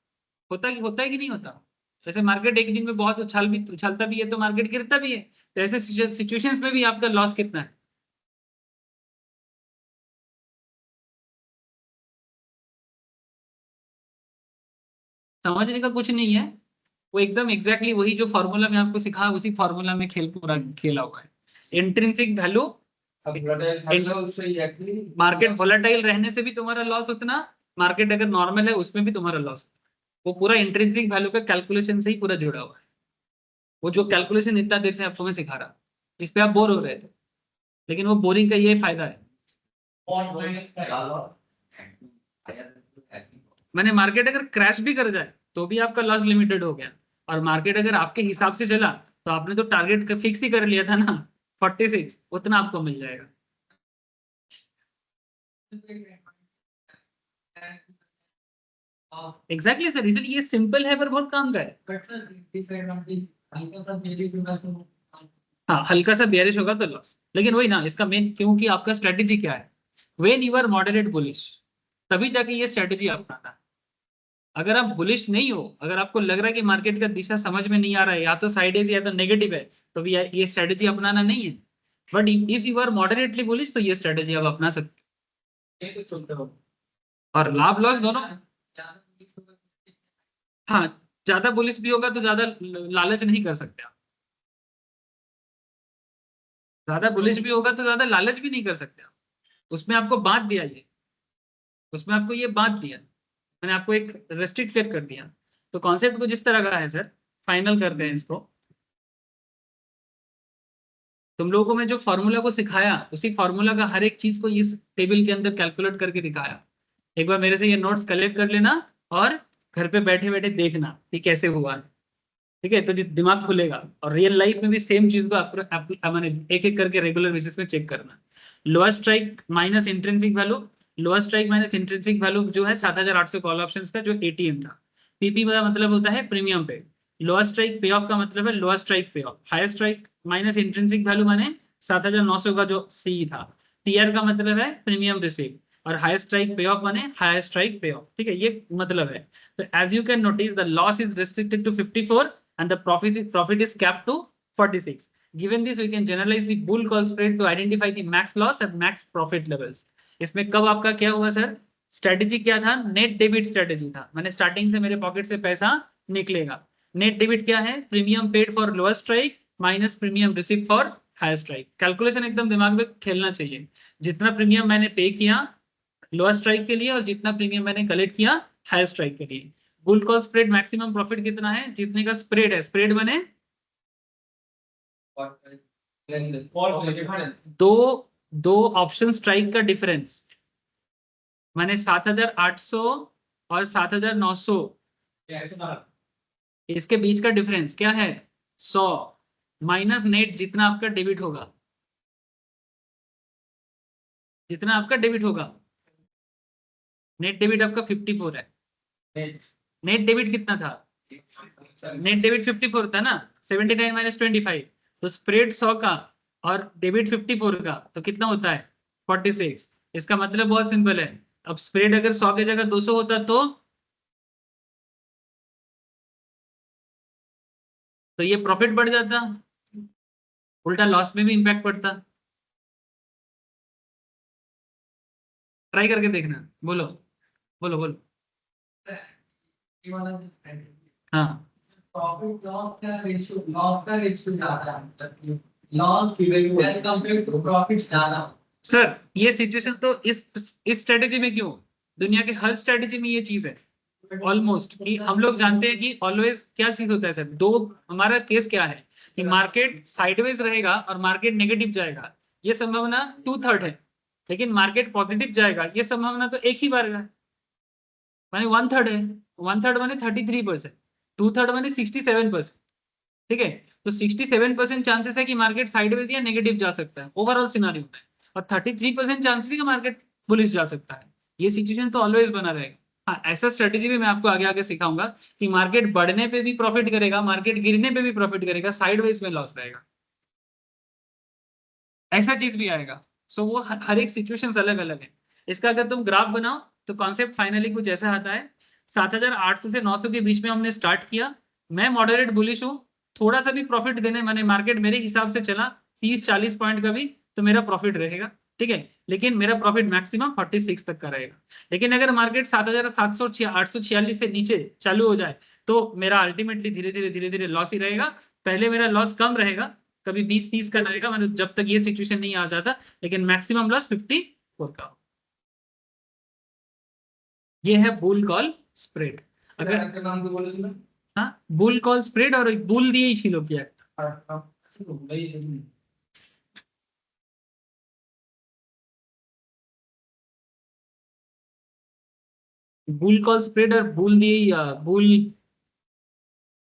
होता है कि नहीं होता? जैसे मार्केट एक दिन में बहुत उछलता भी है तो मार्केट गिरता भी है। तो ऐसे सिचुएशंस में भी आपका लॉस कितना है? समझने का कुछ नहीं है, वो एकदम एग्जैक्टली वही जो फॉर्मूला मैं आपको सिखा उसी फॉर्मूला में खेल पूरा खेला हुआ है। इंट्रिंसिक वैल्यू, मार्केट वोलेटाइल रहने से भी तुम्हारा लॉस उतना, मार्केट अगर नॉर्मल है उसमें भी तुम्हारा लॉस। वो पूरा इंट्रिंसिक वैल्यू का कैलकुलेशन से ही पूरा जुड़ा हुआ है। वो जो कैलकुलेशन इतना देर से आपको मैं सिखा रहा, जिस पे आप बोर हो रहे थे, लेकिन वो बोरिंग का ये फायदा है। मैंने मार्केट अगर क्रैश भी कर जाए तो भी आपका लॉस लिमिटेड हो गया, और मार्केट अगर आपके हिसाब से चला तो आपने तो टारगेट फिक्स ही कर लिया था ना, 46 उतना आपको मिल जाएगा। एग्जैक्टली सर, इसलिए ये सिंपल है पर बहुत काम का है। हाँ हल्का सा बेयरिश होगा तो लॉस, लेकिन वही ना इसका मेन, क्योंकि आपका स्ट्रेटेजी क्या है, when you are moderate bullish तभी जाके ये स्ट्रेटेजी अपनाना है। अगर आप बुलिश नहीं हो, अगर आपको लग रहा है कि मार्केट का दिशा समझ में नहीं आ रहा है, या तो साइड या तो नेगेटिव है, तो भी ये स्ट्रेटेजी अपनाना नहीं है। But if you are moderately bullish तो ये स्ट्रेटेजी आप अपना सकते हो, और लाभ लॉस दोनों। हाँ, ज्यादा बुलिश भी होगा तो ज्यादा लालच नहीं कर सकते आप, ज्यादा बुलिश भी होगा तो ज्यादा लालच भी नहीं कर सकते आप। उसमें आपको बांट दिया, ये उसमें आपको ये बांट दिया, मैंने आपको एक रेस्ट्रिक्टेड कर दिया। तो कॉन्सेप्ट कुछ इस तरह का है सर, फाइनल करते हैं इसको। तुम लोगों को मैं जो फॉर्मूला को सिखाया उसी फॉर्मूला का हर एक चीज को इस टेबल के अंदर कैलकुलेट करके दिखाया। एक बार मेरे से ये नोट्स कलेक्ट कर लेना और घर पे बैठे बैठे देखना कि कैसे हुआ है। ठीक है, तो दिमाग खुलेगा, और रियल लाइफ में भी सेम चीज को मैंने एक एक करके रेगुलर बेसिस में चेक करना। Lower strike minus intrinsic value, lower strike minus intrinsic value जो है 7,800 कॉल ऑप्शन का जो एटीएम था। पीपी का मतलब होता है प्रीमियम पे। लोअर स्ट्राइक पे ऑफ का मतलब है lower strike payoff. Higher strike minus intrinsic value माने 7,900 का जो सी था। टीआर का मतलब है प्रीमियम रिसीव, और हायर स्ट्राइक पे ऑफ माने हायर स्ट्राइक पे ऑफ। ठीक है, ये मतलब है। तो as you can notice the loss is restricted to 54 and the profit is capped to 46. Given this, we can generalize the bull call spread to identify the max loss and max profit levels. इसमें कब आपका क्या हुआ sir? Strategy क्या था? Net debit strategy था, मैंने starting से मेरे पॉकेट से पैसा निकलेगा। नेट डेबिट क्या है? Premium paid for lower strike minus premium receive for higher strike. Calculation एकदम दिमाग में खेलना चाहिए। जितना प्रीमियम मैंने पे किया लोअर स्ट्राइक के लिए और जितना प्रीमियम मैंने कलेक्ट किया हायर स्ट्राइक के लिए। Bull call spread maximum profit कितना है? जितने का स्प्रेड है, स्प्रेड बने दो ऑप्शन स्ट्राइक का डिफरेंस, माने 7,800 और 7,900 इसके बीच का डिफरेंस क्या है? 100 माइनस नेट जितना आपका डेबिट होगा, जितना आपका डेबिट होगा। नेट डेबिट आपका 54 है। नेट डेबिट कितना था? नेट डेबिट 54 था ना, 79 माइनस 25, तो स्प्रेड 100 का और डेबिट 54 का, तो कितना होता है? 46। इसका मतलब बहुत सिंपल है, अब स्प्रेड अगर 100 की जगह 200 होता तो ये प्रॉफिट बढ़ जाता, उल्टा लॉस में भी इंपैक्ट पड़ता। ट्राई करके देखना। बोलो बोलो बोलो। हाँ प्रॉफिट लॉस का रेशियो ज्यादा है, loss as compare to profit ज्यादा। सर ये सिचुएशन तो इस स्ट्रेटेजी में क्यों? दुनिया के हर स्ट्रेटेजी में ये चीज है ऑलमोस्ट, कि हम लोग जानते हैं कि ऑलवेज क्या चीज होता है सर। दो, हमारा केस क्या है कि मार्केट साइडवेज रहेगा और मार्केट नेगेटिव जाएगा, ये संभावना 2/3 है, लेकिन मार्केट पॉजिटिव जाएगा ये संभावना तो एक ही बार है, माने 1/3 है। 1/3 माने 33%, 2/3 माने 67%। ठीक है, तो 67% चांसेस है कि मार्केट साइडवेज या नेगेटिव जा सकता है ओवरऑल सिनारियो में, और 33% चांसेस है कि मार्केट बुलिश जा सकता है। ये सिचुएशन तो ऑलवेज बना रहेगा। हाँ, ऐसा स्ट्रेटेजी भी मैं आपको आगे आगे सिखाऊंगा कि मार्केट बढ़ने पे भी प्रॉफिट करेगा, मार्केट गिरने पे भी प्रॉफिट करेगा, साइडवेज में लॉस रहेगा, ऐसा चीज भी आएगा। सो वो हर एक सिचुएशन अलग अलग है। इसका अगर तुम ग्राफ बनाओ तो कॉन्सेप्ट फाइनली कुछ ऐसा आता है। 7,800 से 900 के बीच में हमने स्टार्ट किया। मैं मॉडरेट बुलिश हूँ, थोड़ा सा भी प्रॉफिट देने, मैंने मार्केट मेरे हिसाब से चला 30-40 पॉइंट का भी तो मेरा प्रॉफिट रहेगा। ठीक है, लेकिन मेरा प्रॉफिट मैक्सिमम 46 तक का रहेगा। लेकिन अगर मार्केट 7,700 846 से नीचे चालू हो जाए तो मेरा अल्टीमेटली धीरे धीरे लॉस ही रहेगा। पहले मेरा लॉस कम रहेगा, कभी 20-30 का रहेगा, मतलब जब तक ये सिचुएशन नहीं आ जाता, लेकिन मैक्सिमम लॉस 54 का। ये है बुल कॉल स्प्रेड। अगर हाँ, बुल कॉल स्प्रेड और बुल দিয়ে ছিল কি একটা। বুল কল স্প্রেড আর বুল দিয়েই বুল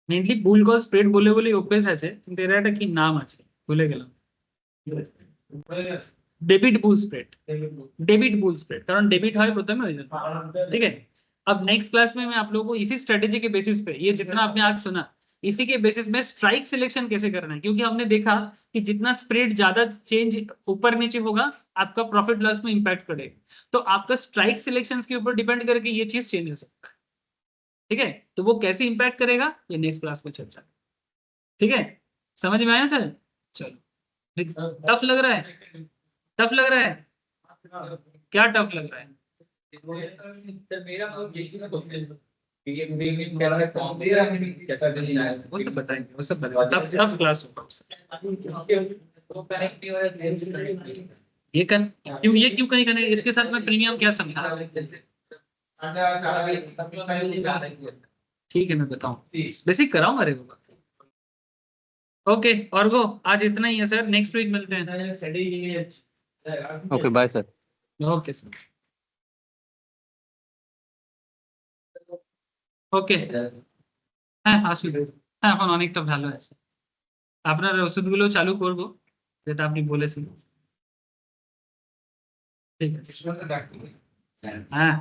মেইনলি বুল কল স্প্রেড বলে বলে অভ্যেস আছে, কিন্তু এর একটা কি নাম আছে ভুলে গেলাম। Debit bull spread, debit bull spread, कारण डेबिट হয় প্রথমে হয়ে যায়। ठीक है, अब नेक्स्ट क्लास में मैं आप लोगों को इसी स्ट्रेटेजी के बेसिस पे, ये जितना आपने आज सुना इसी के बेसिस में स्ट्राइक सिलेक्शन कैसे करना है, क्योंकि हमने देखा कि जितना स्प्रेड ज्यादा चेंज ऊपर नीचे होगा आपका प्रॉफिट लॉस में इंपैक्ट करेगा, तो आपका स्ट्राइक सिलेक्शंस के ऊपर डिपेंड करके ये चीज चेंज हो सकता है। ठीक है, तो वो कैसे इंपैक्ट करेगा ये नेक्स्ट क्लास में चर्चा। ठीक है, समझ में आया सर? चलो, टफ लग रहा है? टफ लग रहा है? क्या टफ लग रहा है? वो तो बताएंगे, वो सब बताएंगे, टफ क्लास होगा। ये क्यों कहीं करने, इसके साथ में प्रीमियम क्या समझा? ठीक है, मैं बताऊं, बेसिक कराऊंगा रे बाबा। ओके, और वो आज इतना ही है सर, नेक्स्ट वीक मिलते हैं। Okay, bye sir. Okay sir, okay হ্যাঁ আসলে হ্যাঁ এখন অনেকটা ভালো আছে। আপনার ওষুধগুলো চালু করব যেটা আপনি বলেছিলেন। ঠিক আছে, হ্যাঁ।